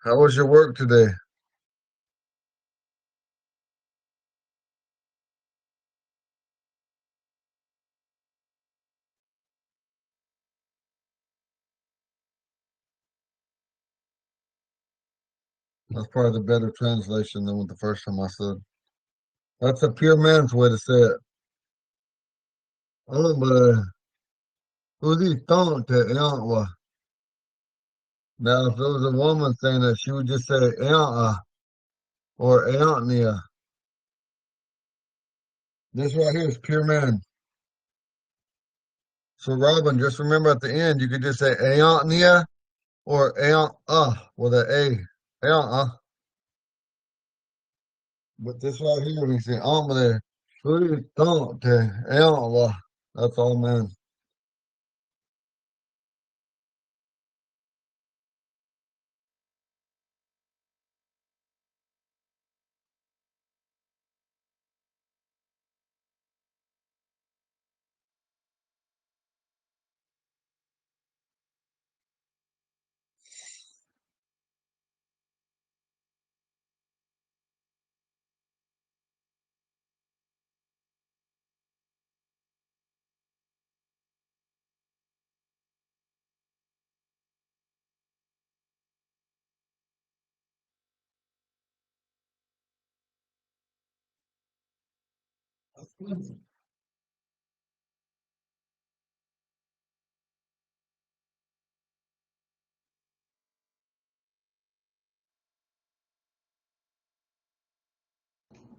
How was your work today? That's probably the better translation than what the first time I said. That's a pure man's way to say it. Oh, but who's thought that now, if it was a woman saying that, she would just say or Eontnia. This right here is pure man. So, Robin, just remember at the end, you could just say Eontnia or Eont with an A. Eont. But this right here, when you say Amle, who thought that Eontwa? That's all man.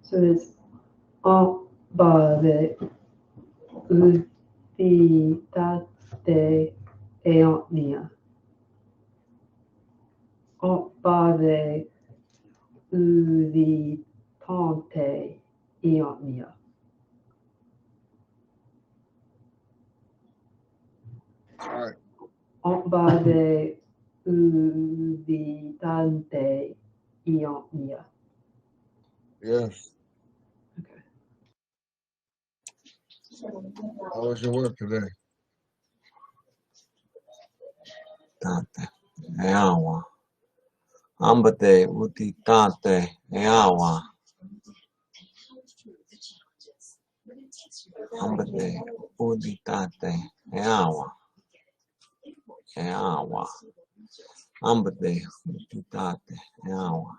So it's Ambare Uditate Eonia. Ambare Uditante Eonia. All right. Ambare Uditante Eonia. Yes. Okay. How was your work today? Tante. Eawa. Ambate uti tante. Eawa. Ambate uti tante. Eawa. Eawa. Ambate uti tante. Eawa.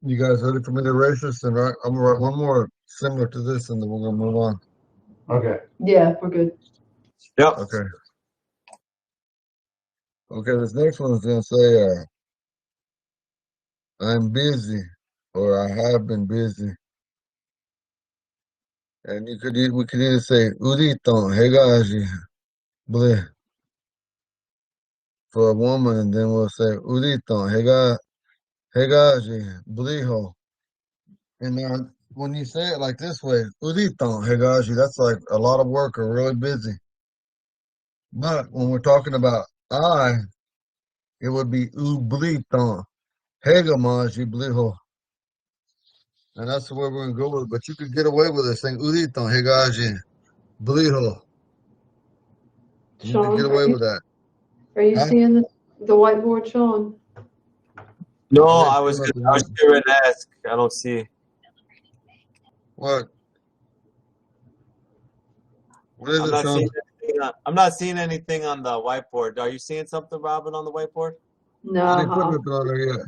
You guys ready for me to erase this? And I'm gonna write one more similar to this, and then we're gonna move on. Okay. Yeah, we're good. Yep. Okay. Okay. This next one is gonna say, "I'm busy," or "I have been busy," and we could either say "Urito hegaji ble" for a woman, and then we'll say "Urito hegaji bliho." And then when you say it like this way, "Urito hegaji," that's like a lot of work or really busy. But when we're talking about I, it would be "Ublito hegamaji bliho." And that's the way we're gonna go with it. But you could get away with it saying "Urito hegaji bliho." You could Sean, get away with that. are you Huh? seeing the whiteboard, Sean? No, I I didn't was see gonna, I was nothing. going to ask. I don't see. What? What is I'm it, not Sean? seeing anything. I'm not seeing anything on the whiteboard. Are you seeing something, Robin, on the whiteboard? I didn't put No. nothing on there yet.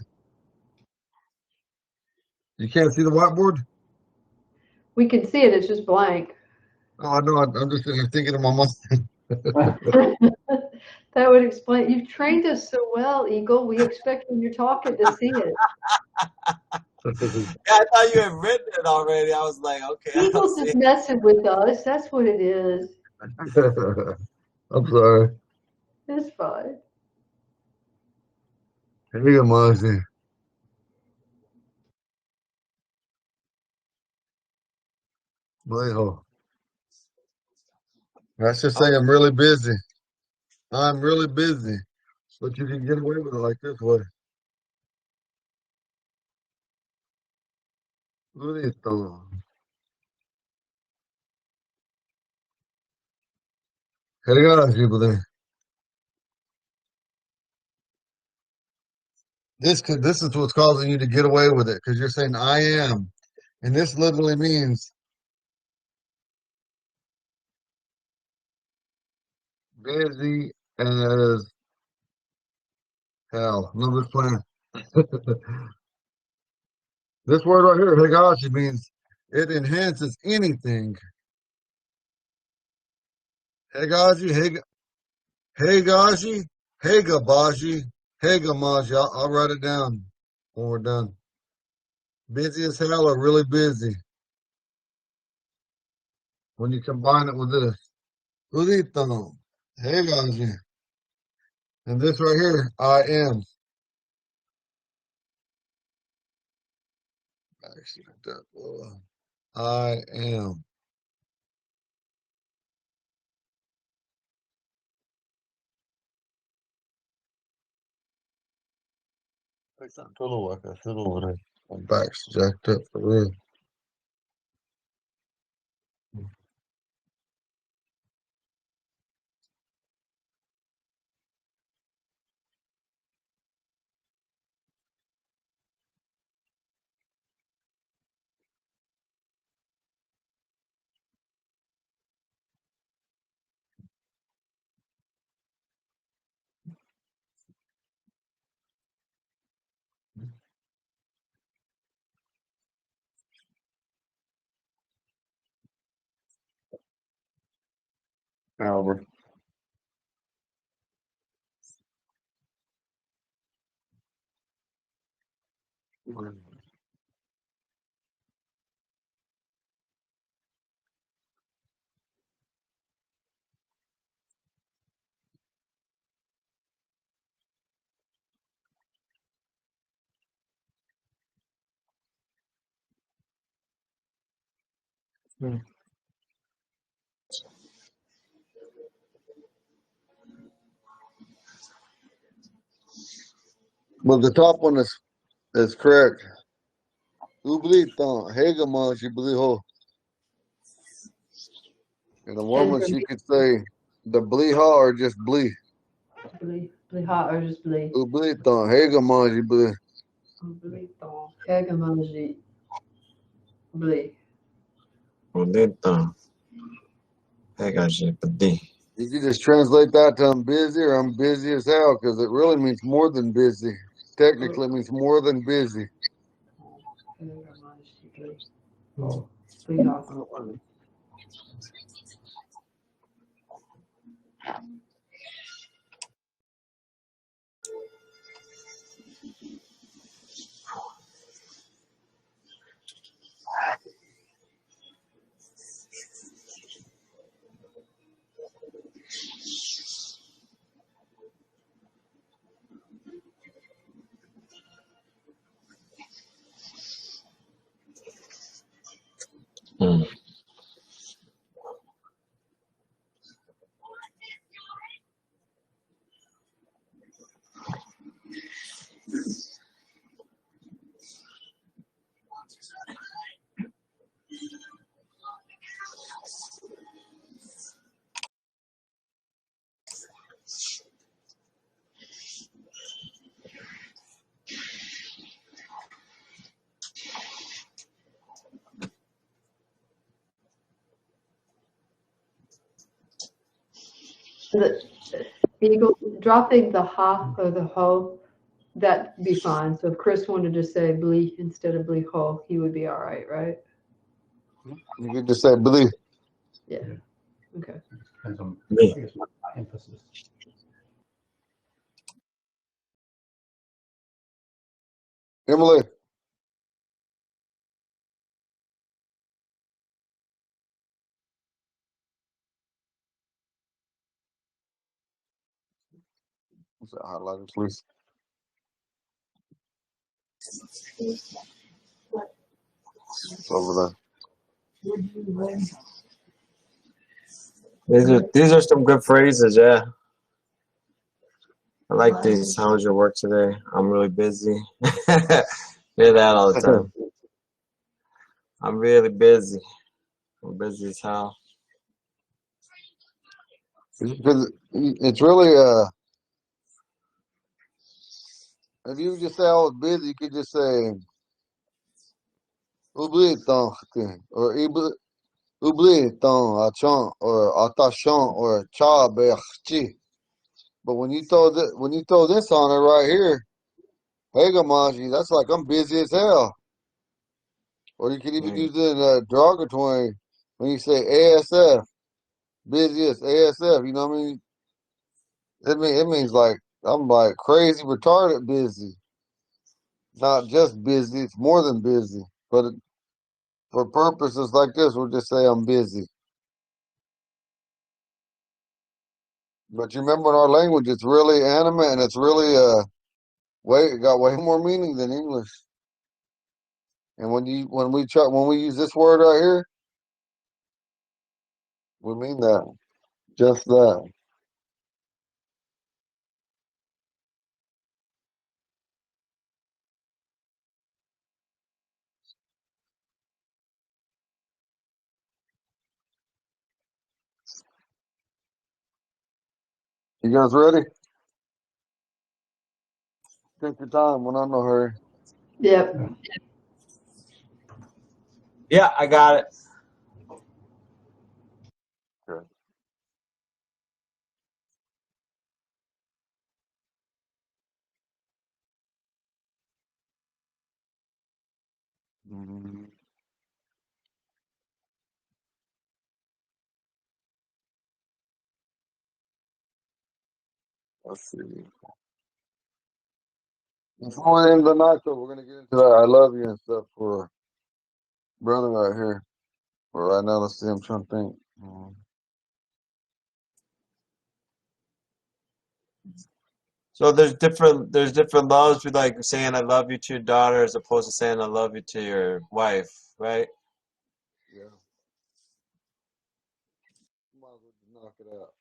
You can't see the whiteboard? We can see it, it's just blank. Oh, I know. I'm just sitting here thinking in my mind. That would explain. You've trained us so well, Eagle. We expect when you're talking to see it. Yeah, I thought you had written it already. I was like, okay, I don't Eagle's see just it. messing with us. That's what it is. I'm sorry. It's fine. Here you go, Mozzie. Bleho. That's just saying I'm really busy. I'm really busy. But you can get away with it like this way. Bonito. Cargadas, people. This is what's causing you to get away with it because you're saying I am, and this literally means busy as hell. No, just playing. This word right here, higashi, means it enhances anything. Higashi, higashi, higabashi, higamashi. I'll write it down when we're done. Busy as hell or really busy. When you combine it with this. Urito, higashi. And this right here, I am. Actually, I am. My back's jacked up for real. Albert. Well, the top one is correct. Ublito, hegemon, she bliho. And a woman, And she could say the bliha or just bli. Bli hot or just bli. Ublito, hegemon, she bli. Blito. Hegemoji. Bli. Bonito. Hegashi, badi. You could just translate that to I'm busy or I'm busy as hell because it really means more than busy. Technically, it means more than busy. Oh, Hmm. The Eagle, dropping the ha or the ho, that'd be fine. So if Chris wanted to say blee instead of blee ho, he would be all right, right? You could just say believe. Yeah, okay. depends on, Me. I guess, my emphasis. Emily. What's that highlighter, please? It's over These are some good phrases, yeah. I like these. How was your work today? I'm really busy. Hear that all the there. time. I'm really busy. I'm busy as hell. Because it's really if you just say I was busy, you could just say oublie ton or oublie ton achant or attachant or cha berchi. But when you throw this on it right here, Hegamaji, that's like I'm busy as hell. Or you could even use it in derogatory when you say ASF, busiest ASF. You know what I mean? It means like I'm like crazy retarded busy. Not just busy, it's more than busy. But for purposes like this, we'll just say I'm busy. But you remember in our language, it's really animate and it's really it got way more meaning than English. And when we use this word right here, we mean that. Just that. You guys ready? Take your time. We're not in no hurry. Yep. Yeah, I got it. Okay. Mhm. Let's see. Before we end the night, though, we're gonna get into that I love you and stuff for brother right here. But right now, let's see. I'm trying to think. So there's different loves with like saying I love you to your daughter as opposed to saying I love you to your wife, right? Yeah. Might as well just knock it out.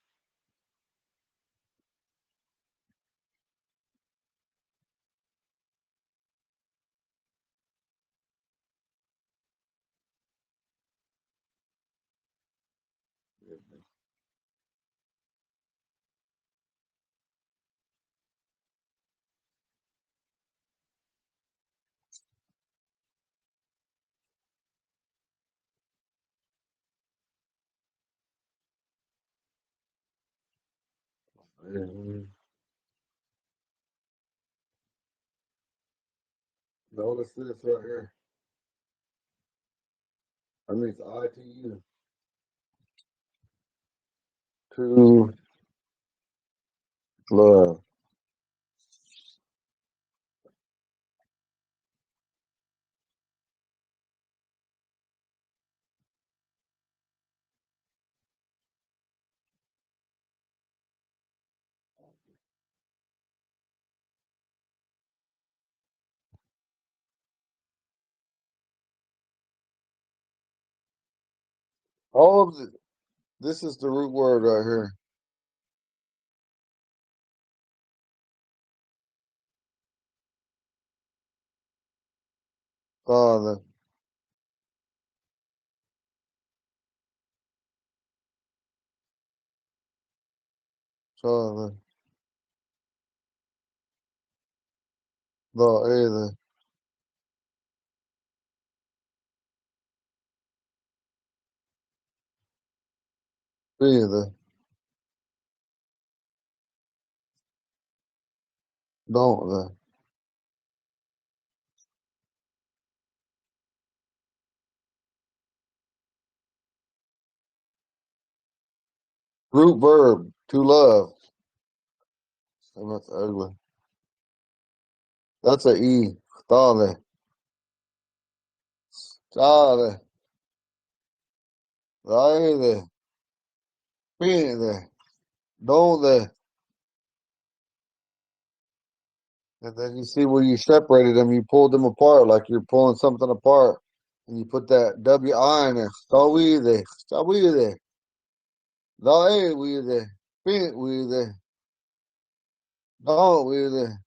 Mhm. Notice this right here. That means I to you. To love. All of the, this is the root word right here. Father, Father, the either, either, don't the. Root verb, to love. Oh, that's ugly. That's a E. Father, Father, the either, either, don't the. And then you see where you separated them, you pulled them apart like you're pulling something apart. And you put that WI in there. Stawide, stawide, daewide, pintwide, dogwide.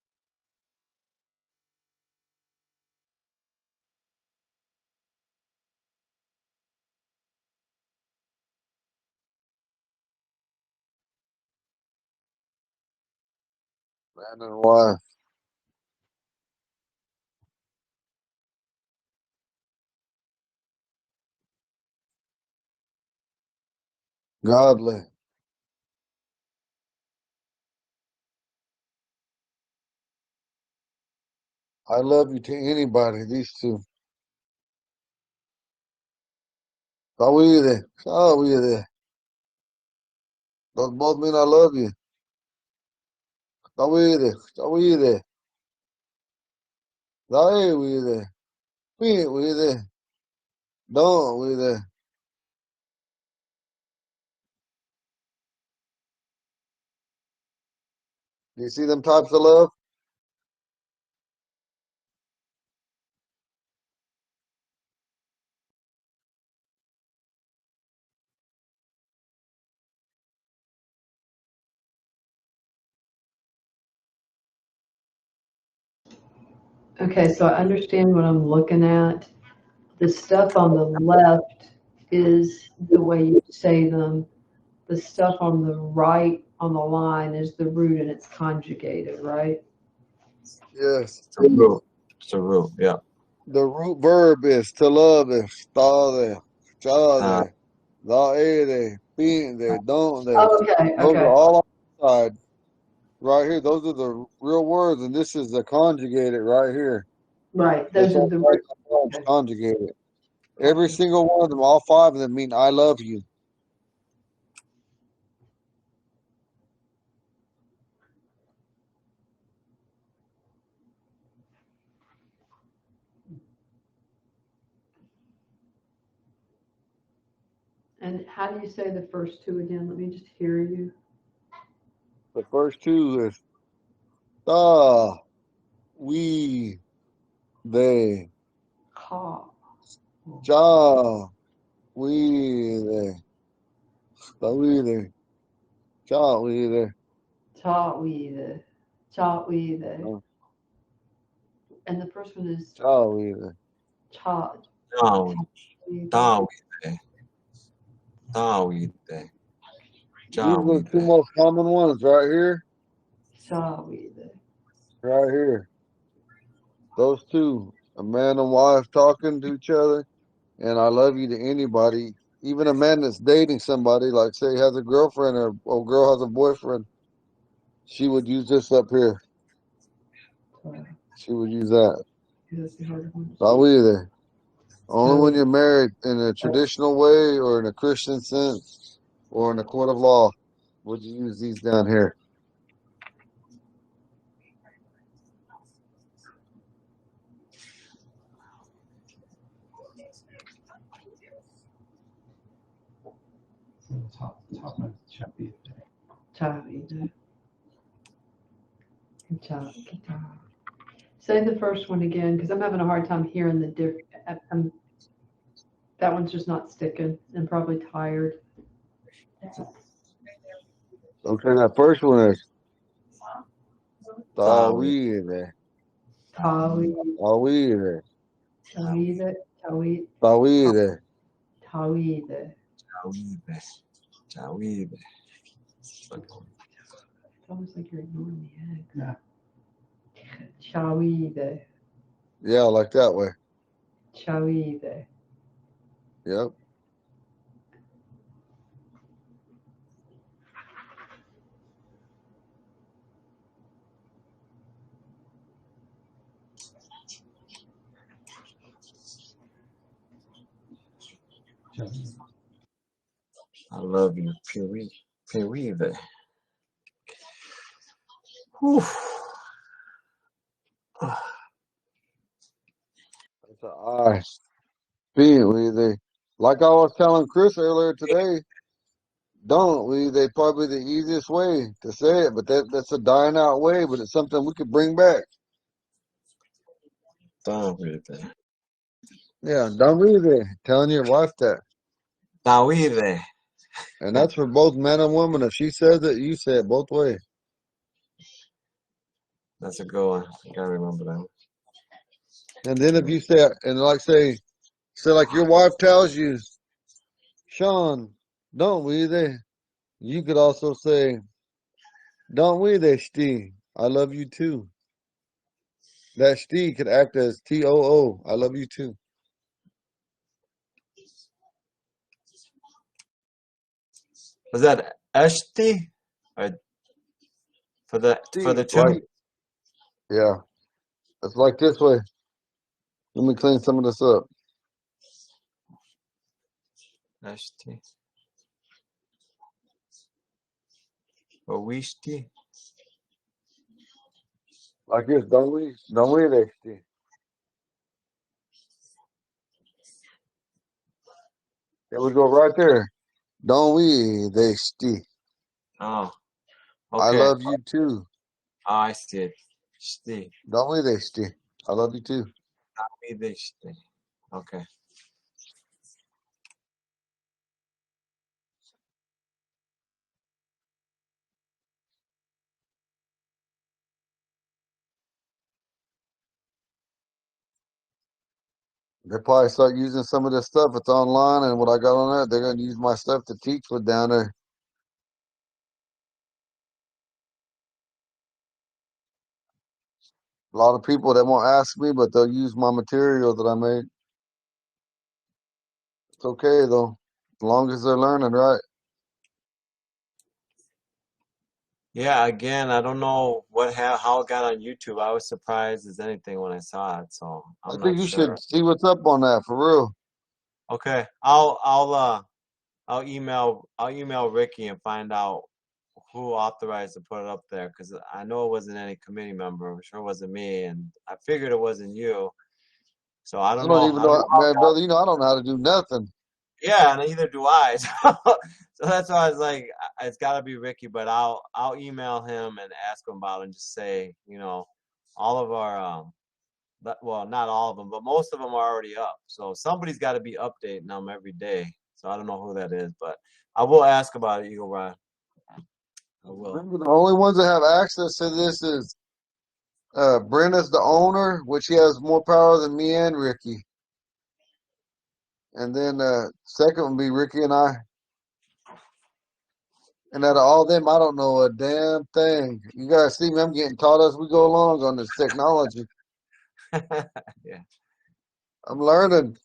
Man and wife, godly. I love you to anybody, these two. Stawide, stawide. Those both mean I love you. Stawide, stawide, daewide, pintwide, dogwide. You see them types of love? Okay, so I understand what I'm looking at. The stuff on the left is the way you say them. The stuff on the right on the line is the root and it's conjugated, right? Yes. It's a root. It's a root. Yeah. The root verb is to love is stade, Uh, chade, laede, pinte, don't they. Oh, okay, Those are okay, all on the side. Right here, those are the real words, and this is the conjugated right here. right. This Those are all the right root. is Okay, conjugated. Every gotcha. single one of them, all five of them mean I love you. And how do you say the first two again? Let me just hear you. The first two is da, we, they, Ha. ja, we, they, da, we, they, ja, we, they. Ta we the. uh, And the first one is Ja, we, they. cha Dawid, we the. Dawid, Dawid, These are the two Dawid. most common ones right here, Cha we the. right here. Those two, a man and wife talking to each other, and I love you to anybody, even a man that's dating somebody, like say has a girlfriend or a girl has a boyfriend, she would use this up here. She would use that. That's the hard one. Not we either. Only when you're married in a traditional way or in a Christian sense or in a court of law would you use these down here. Top of Chavide. Chavide. Guitar. Say the first one again, because I'm having a hard time hearing the that one's just not sticking. I'm probably tired. Okay, that first one is Tawhid. Tawhid. Tawhid. Tawhid. Tawhid. Tawhid. Tawhid. Tawhid. Tawhid. Tawhid. It's almost like you're ignoring the egg. Yeah. Tawhid. Yeah, like that way. Tawhid. Yep. I love you. Pirive. Whew. That's an I. They like I was telling Chris earlier today, don't we? They probably the easiest way to say it, but that's a dying out way, but it's something we could bring back. Tawhid. Yeah, don't we telling your wife that. Tawhid. And that's for both men and women. If she says it, you say it both ways. That's a good one. I gotta remember that. And then if you say, and like say like your wife tells you, Sean, don't we they? You could also say, don't we they, Steve? I love you too. That Steve could act as TOO. I love you too. Was that Eshti? Or for the two? Like, yeah. It's like this way. Let me clean some of this up. Eshti. Or Wishti? Like this, don't we they, Steve? There we go right there. Don't we they, Steve? Oh, I okay. love you too. Oh, I see it. Shti. Don't we they, Steve? I love you too. Tawhid. Shti. Okay. They probably start using some of this stuff. It's online, and what I got on there, they're going to use my stuff to teach with down there. A lot of people that won't ask me, but they'll use my material that I made. It's okay though, as long as they're learning, right? Yeah, again, I don't know how it got on YouTube. I was surprised as anything when I saw it, so I I'm think not you sure. should see what's up on that for real. Okay, I'll email Ricky and find out who authorized to put it up there, because I know it wasn't any committee member. I'm sure it wasn't me, and I figured it wasn't you. So I I don't don't know. even I don't know, know how it man, got. brother. You know I don't know how to do nothing. Yeah, and neither do I. So that's why I was like, it's got to be Ricky. But I'll email him and ask him about it and just say, all of our well, not all of them, but most of them are already up. So somebody's got to be updating them every day. So I don't know who that is, but I will ask about it, Eagle Rod. I will. Remember, the only ones that have access to this is Brenna's the owner, which he has more power than me and Ricky. And then second would be Ricky and I. And out of all them, I don't know a damn thing. You guys see me, I'm getting taught as we go along on this technology. Yeah. I'm learning.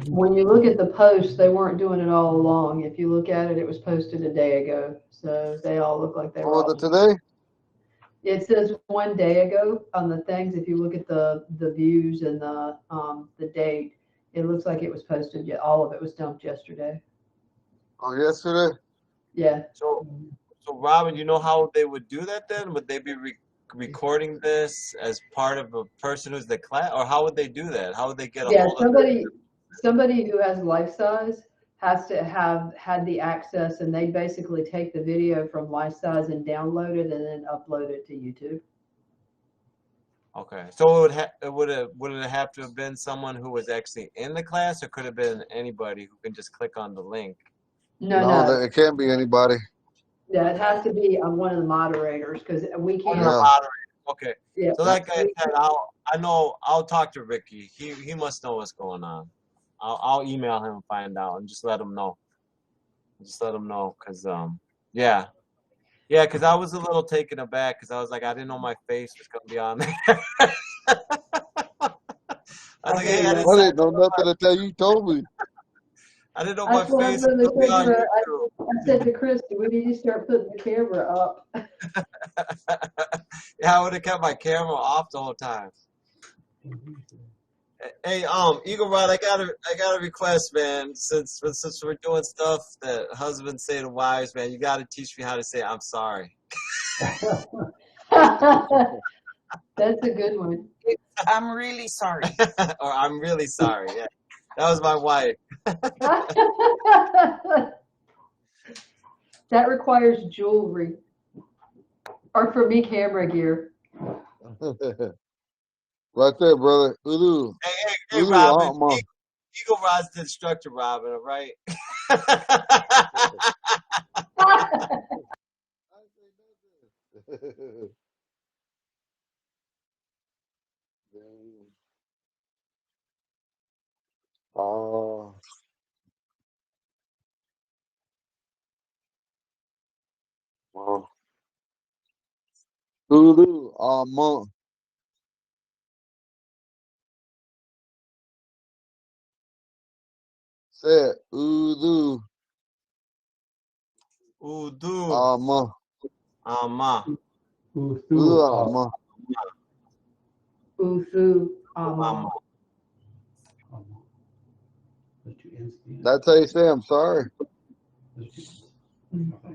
When you look at the post, they weren't doing it all along. If you look at it, it was posted a day ago. So they all look like they were What was all. it today? It says 1 day ago on the things. If you look at the views and the date, it looks like it was posted. Yeah, all of it was dumped yesterday. Oh, yesterday? Yeah. So Robin, you know how they would do that then? Would they be recording this as part of a person who's the class, or how would they do that? How would they get a Yeah, hold of somebody who has life size has to have had the access, and they basically take the video from life size and download it and then upload it to YouTube. Okay, so would it have to have been someone who was actually in the class, or could it have been anybody who can just click on the link? No. It can't be anybody. Yeah, it has to be one of the moderators because we One of can't. the Yeah. moderators. Okay, Yeah. so like I said, I'll talk to Ricky. He must know what's going on. I'll email him and find out and just let him know. Just let him know, cause yeah. Yeah, because I was a little taken aback because I was like, I didn't know my face was gonna be on there. I was like, hey, I didn't know nothing until you told me. I didn't know my That's what I face was really gonna be on said to her. YouTube. I said to Chris, we need to start putting the camera up. Yeah, I would have kept my camera off the whole time. Hey, Eagle Rod, I got a request, man. Since we're doing stuff that husbands say to wives, man, you got to teach me how to say I'm sorry. That's a good one. I'm really sorry. Or I'm really sorry. Yeah, that was my wife. That requires jewelry. Or for me, camera gear. Right there, brother. Ulu. Hey, Ulu, Robin. Alma. Eagle Rod's the instructor, Robin. All right. Oh. Wow. Ulu, Alma. Say it. Ulu, Udu, Alma. ama, Ulu, Alma. Uthu. ama. That's how you say I'm sorry. It's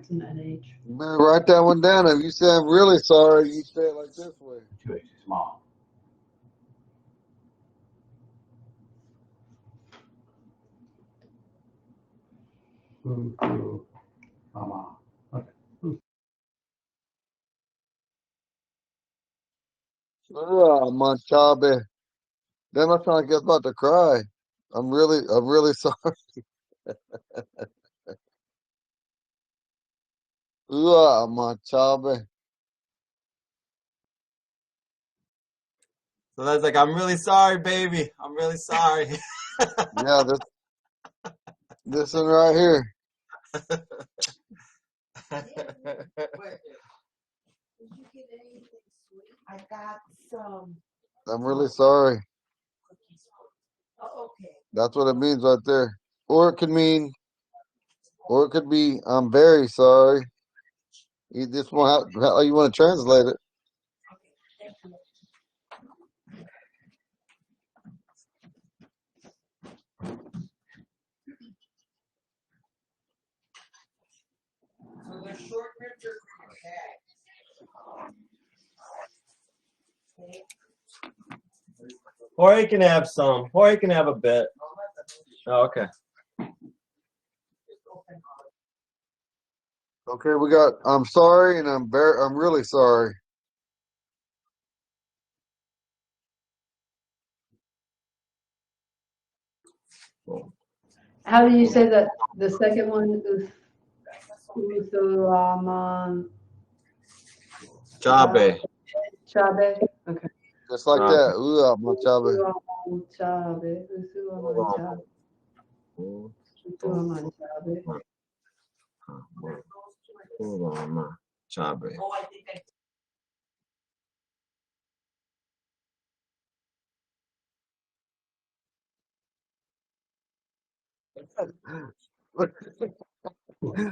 an NH. You better write that one down. If you say I'm really sorry, you say it like this way. Too small. Mama. Ulu, Chabe. Then I sound like I'm about to cry. I'm really sorry. Ulu, Chabe. So that's like, I'm really sorry, baby. I'm really sorry. Yeah, this one right here. Did you get anything sweet? I got some I'm really sorry. cookies. Oh, okay. That's what it means right there. Or it could be, I'm very sorry. You just want how you want to translate it. Thank you. So the short ribs are for your dad. Okay. Or he can have some. Or he can have a bit. Oh, okay. Okay, we got I'm sorry and I'm really sorry. How do you say that? The second one is Uthulaman Chabe. Chabe. Okay. Just like that. Ooh, Chabe. Uthulaman Chabe. Uthulaman Chabe. Uthulaman Chabe. Chabe. Oh, I think I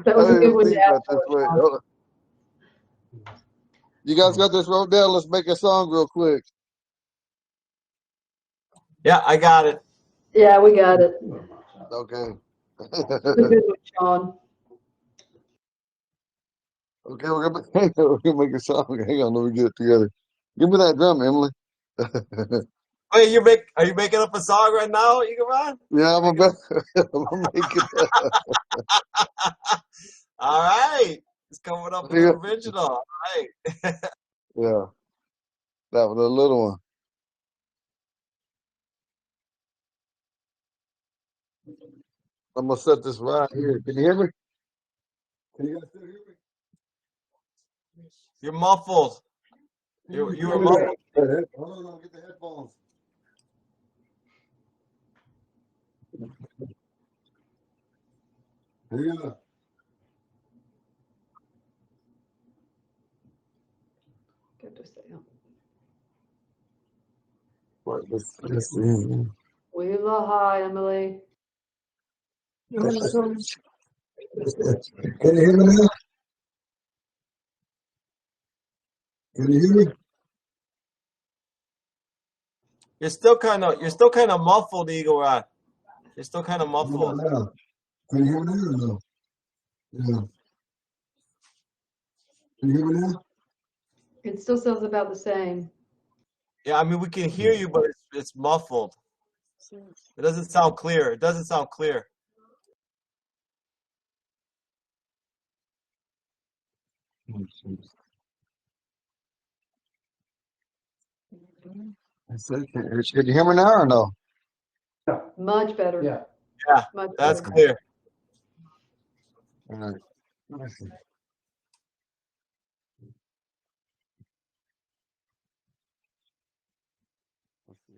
That was a good one to think ask about this way. for. You guys got this wrote down? Let's make a song real quick. Yeah, I got it. Yeah, we got it. Okay. It's a good one, Sean. Okay, we're gonna make a song. Hang on, let me get it together. Give me that drum, Emily. Wait, are you making up a song right now, Eagle? Yeah, I'm gonna make it. All right. It's coming up with an original. All right. Yeah, that was a little one. I'm gonna set this right here. Can you hear me? Can you guys still hear me? You're muffled. You were muffled. Hold on, I'll get the headphones. Here you go. Good to see you. Let's see. We love hi, Emily. Can you hear me now? Can you hear me? You're still kind of muffled, Eagle Eye. You're still kind of muffled. Now? Can you hear me now or no? Yeah. Can you hear me now? It still sounds about the same. Yeah, I mean we can hear you, but it's muffled. It doesn't sound clear. It doesn't sound clear. I said, can you hear me now or no? Much better. Yeah. Yeah, Much that's better. clear. All right. Let's see. Let's see.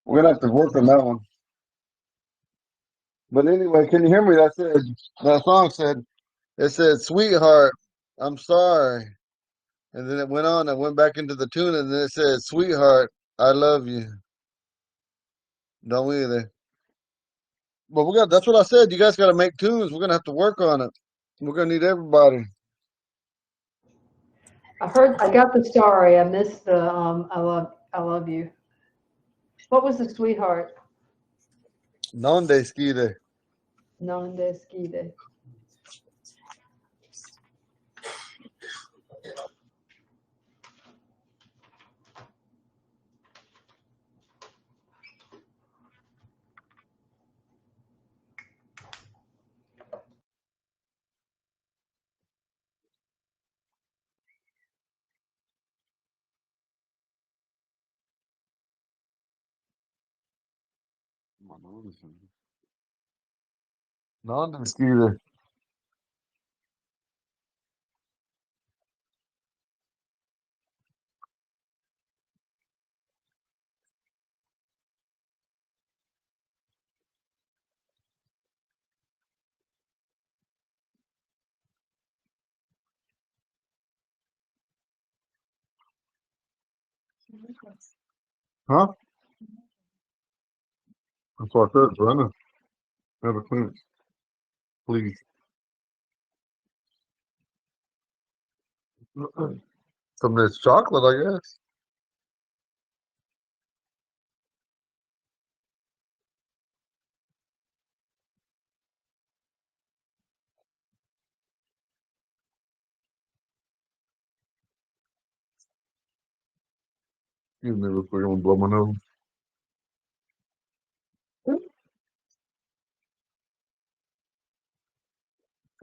We're gonna have to work on that one. But anyway, can you hear me? That song said, it said, "Sweetheart, I'm sorry," and then it went on. I went back into the tune, and then it said, "Sweetheart, I love you." Don't we either? But that's what I said. You guys got to make tunes. We're gonna have to work on it. We're gonna need everybody. I got the sorry. I missed the I love you. What was the sweetheart? Donde skide. Non desquide. Donde skide. Huh? That's what I said, Brenda. Have a clean, please. Some of this chocolate, I guess. Excuse me real quick, I'm gonna blow my nose.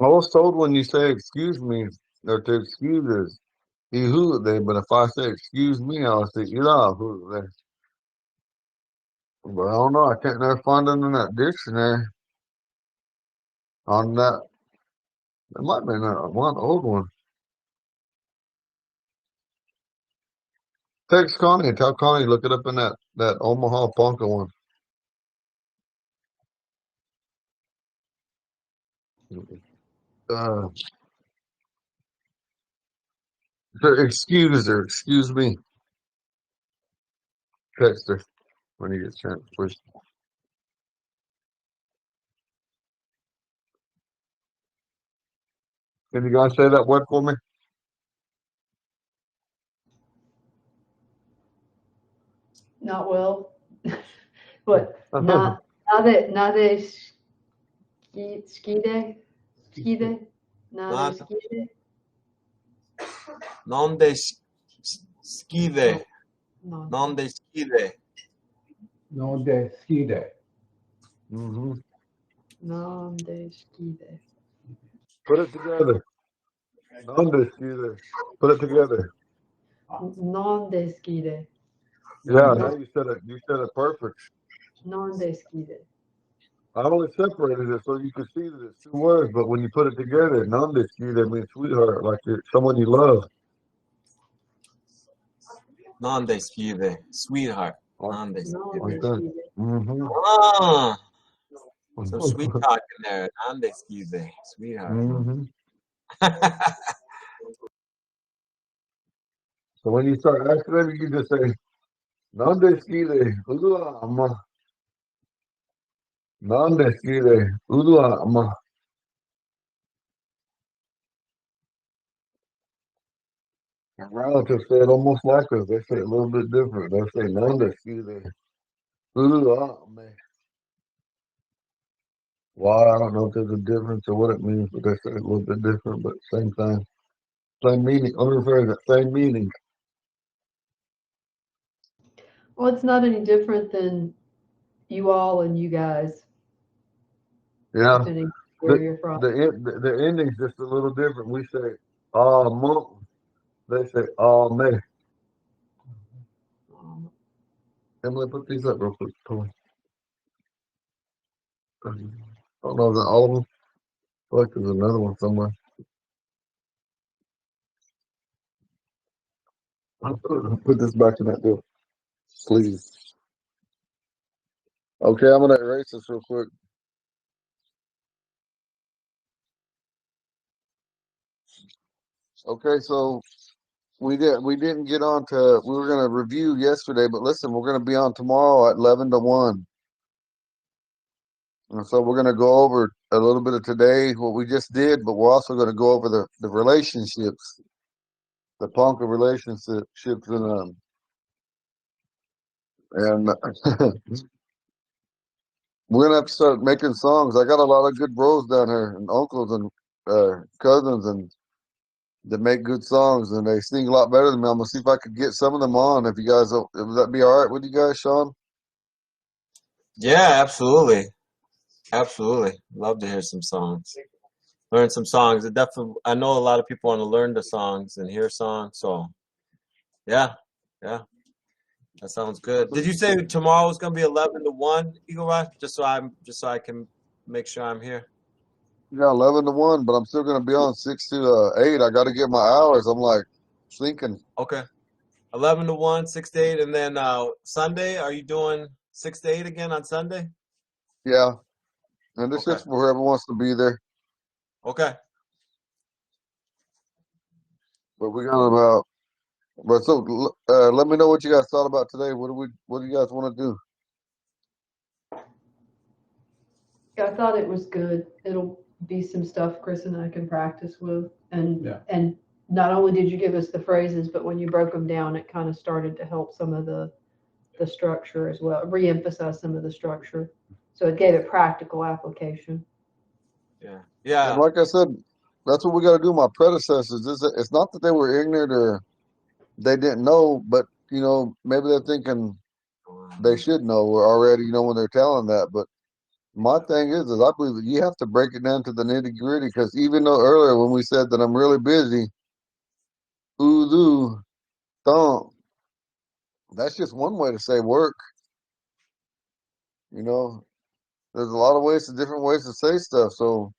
I was told when you say excuse me, or to excuse us, he who they, but if I say excuse me, I'll say who they. But I don't know, I can't never find it in that dictionary on that. It might be that one old one. Text Connie, tell Connie, look it up in that Omaha Ponca one. Uh, excuse her, excuse me. Text her when you get a chance, please. Can you guys say that word for me? Not well. But nade skide? Skide? Nade skide? Non de skide. No. Non de skide. No de ski day. Mm-hmm. Nade skide. Put it together. Undisputed. Put it together. Nade skide. Yeah, now you said it. You said it perfect. Nade skide. I only separated it so you could see that it's two words, but when you put it together, non-disputed means sweetheart, like you're someone you love. Non de skide. Sweetheart. Non de Nade Like skide. that. skide. Mm-hmm. Ah, some sweet talk in there. Non de skide. Sweetheart. Mm-hmm. So when you start asking them, you can just say, non-disputed. Ulua, non-disputed. Ulua, My relatives say it almost like us. They say it a little bit different. They say non-disputed. Ulua, Why? I don't know if there's a difference or what it means, but they say it a little bit different, but same thing. Same meaning. Only referring to same meaning. Well, it's not any different than you all and you guys, Yeah. depending where you're from. The ending's just a little different. We say mo. They say me. Emily, put these up real quick. Please. I don't know, is that all of them? I feel like there's another one somewhere. I'll put this back in that deal. Please. Okay, I'm gonna erase this real quick. Okay, so we didn't get on to we were gonna review yesterday, but listen, we're gonna be on tomorrow at 11 to 1. And so we're gonna go over a little bit of today, what we just did, but we're also gonna go over the relationships, the Ponca relationships and we're gonna have to start making songs. I got a lot of good bros down here and uncles and cousins and that make good songs and they sing a lot better than me. I'm gonna see if I could get some of them on. If you guys, would that be all right with you guys, Sean? Yeah, absolutely. Absolutely. Love to hear some songs. Learn some songs. It definitely, I know a lot of people want to learn the songs and hear songs. So, yeah, yeah, that sounds good. Did you say tomorrow is gonna be 11 to 1, Eagle Rock? Just so I can make sure I'm here. Yeah, 11 to 1, but I'm still gonna be on 6 to 8. I got to get my hours. I'm like thinking. Okay, 11 to 1, 6 to 8, and then Sunday. Are you doing 6 to 8 again on Sunday? Yeah, and this Okay. is for whoever wants to be there. Okay. But we got about. But so let me know what you guys thought about today. What do you guys want to do? I thought it was good. It'll be some stuff Chris and I can practice with, and Yeah. and not only did you give us the phrases, but when you broke them down, it kind of started to help some of the structure as well, reemphasize some of the structure. So it gave it practical application. Yeah. And Yeah. like I said, that's what we got to do. My predecessors, it's not that they were ignorant or they didn't know, but you know, maybe they're thinking they should know already, you know, when they're telling that. But my thing is I believe that you have to break it down to the nitty gritty. Because even though earlier when we said that I'm really busy, ooh, thump, that's just one way to say work. You know, there's a lot of different ways to say stuff. So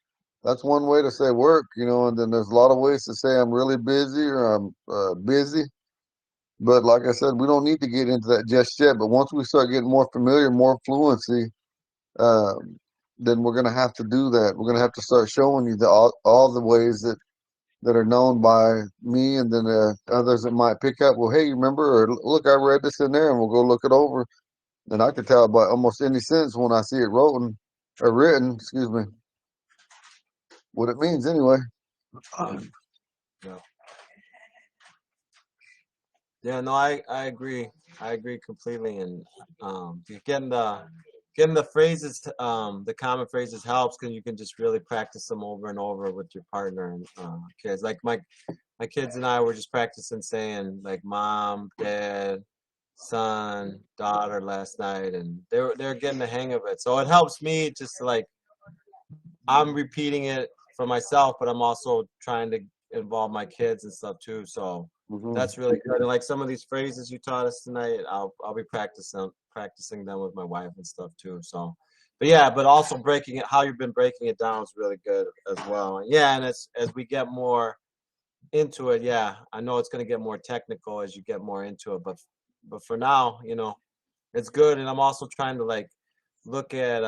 that's one way to say work, you know, and then there's a lot of ways to say I'm really busy or I'm busy. But like I said, we don't need to get into that just yet. But once we start getting more familiar, more fluency, um, then we're gonna have to do that. We're gonna have to start showing you all the ways that are known by me, and then others that might pick up. Well, hey, you remember? Or look, I read this in there, and we'll go look it over. And I can tell by almost any sentence when I see it written. Excuse me, what it means anyway. Yeah. Yeah, no, I agree. I agree completely. And getting the phrases, the common phrases helps because you can just really practice them over and over with your partner and kids. Like my kids and I were just practicing saying like mom, dad, son, daughter last night, and they're getting the hang of it. So it helps me just to, like, I'm repeating it for myself, but I'm also trying to involve my kids and stuff too. So Mhm. that's really good. And like some of these phrases you taught us tonight, I'll be practicing them with my wife and stuff too. So, but yeah, but also breaking it, how you've been breaking it down is really good as well. And yeah, and as we get more into it, yeah, I know it's going to get more technical as you get more into it, but for now, you know, it's good. And I'm also trying to like look at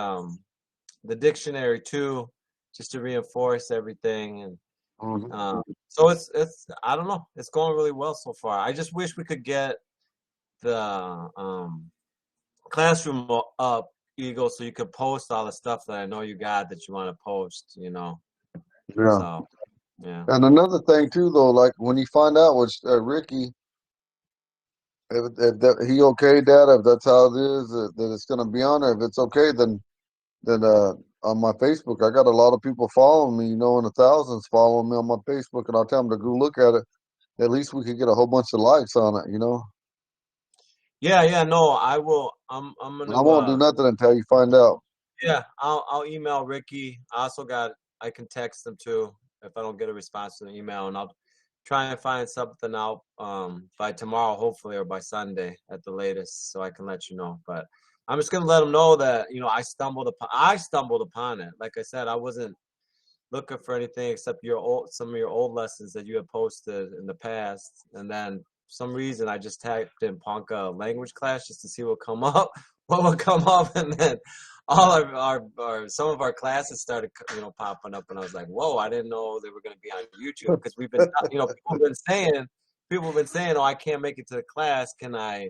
the dictionary too, just to reinforce everything. And Mhm. so it's I don't know, it's going really well so far. I just wish we could get the classroom up, Eagle, so you could post all the stuff that I know you got that you want to post, you know. Yeah. So yeah. And another thing too, though, like when you find out which Ricky, if he okayed that, if that's how it is, that it's gonna be on there. If it's okay, then on my Facebook, I got a lot of people following me, you know, in the thousands following me on my Facebook, and I'll tell them to go look at it. At least we could get a whole bunch of likes on it, you know. Yeah, no, I will. I'm And I gonna won't do nothing until you find out. yeah, I'll email Ricky. I can text him too if I don't get a response to the email, and I'll try and find something out by tomorrow, hopefully, or by Sunday at the latest, so I can let you know. But I'm just gonna let him know that, you know, I stumbled upon it. Like I said, I wasn't looking for anything except some of your old lessons that you had posted in the past, and then for some reason I just typed in Ponca language class just to see what come up, what would come up, and then all our some of our classes started, you know, popping up, and I was like, whoa, I didn't know they were going to be on YouTube because we've been, you know, people have been saying, oh, I can't make it to the class, can I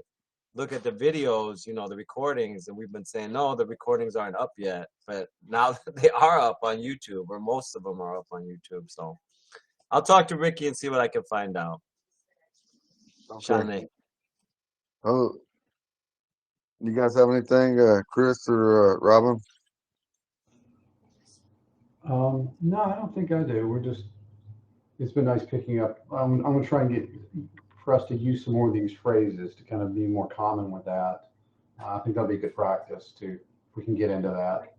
look at the videos, you know, the recordings, and we've been saying, no, the recordings aren't up yet. But now they are up on YouTube, or most of them are up on YouTube. So I'll talk to Ricky and see what I can find out. Okay. Shanae. Oh, you guys have anything, Chris or Robin? No, I don't think I do. It's been nice picking up. I'm gonna try and get for us to use some more of these phrases to kind of be more common with that. I think that'll be good practice too. If we can get into that.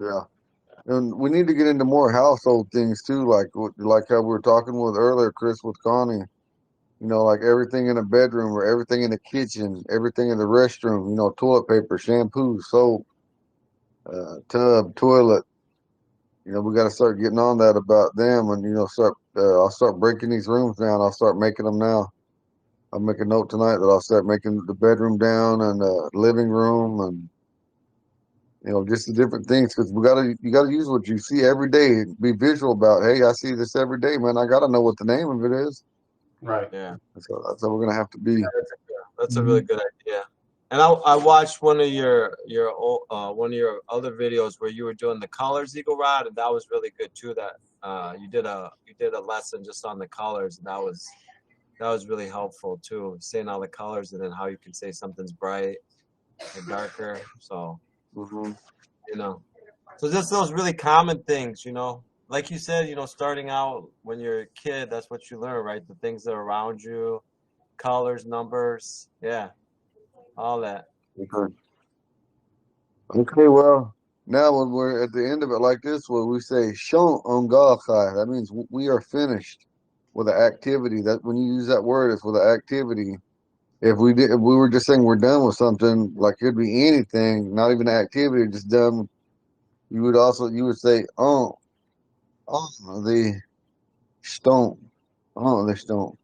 Yeah. And we need to get into more household things too, like how we were talking with earlier, Chris, with Connie. You know, like everything in the bedroom or everything in the kitchen, everything in the restroom. You know, toilet paper, shampoo, soap, tub, toilet. You know, we got to start getting on that about them, and you know, I'll start breaking these rooms down. I'll start making them now. I'll make a note tonight that I'll start making the bedroom down and living room, and you know, just the different things, because you gotta use what you see every day. Be visual about. Hey, I see this every day, man. I gotta know what the name of it is. Right. Yeah, So that's how we're gonna have to be. that's a really good idea. And I watched one of your one of your other videos where you were doing the colors, Eagle Rod, and that was really good too. That you did a lesson just on the colors, and that was really helpful too, saying all the colors and then how you can say something's bright or darker. So Mhm. you know, so just those really common things, like you said, starting out when you're a kid, that's what you learn, right? The things that are around you, colors, numbers, yeah, all that. Okay. Okay, well, now when we're at the end of it like this, where we say "Shon on Galachai," that means we are finished with the activity. That when you use that word, it's with the activity. If we were just saying we're done with something, like it could be anything, not even an activity, just done. You would say the stone, the stone.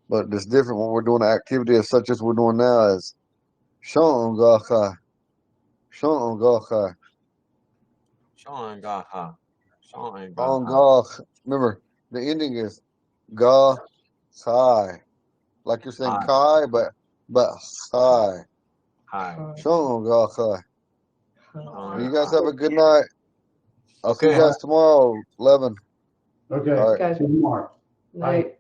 But it's different when we're doing an activity as such as we're doing now as Shon on Galachai, Shon on Galachai. Sean Gaha. Sean On Gaha. Gach. Remember, the ending is Ga Chai. Like you're saying Hi. Kai, but Chai. Hi. Shalom Ga Chai. Sean You guys Gaha. have a good night. I'll see you Okay. All guys tomorrow, 11. right. Okay. All right. Okay. See you tomorrow. Bye. Night.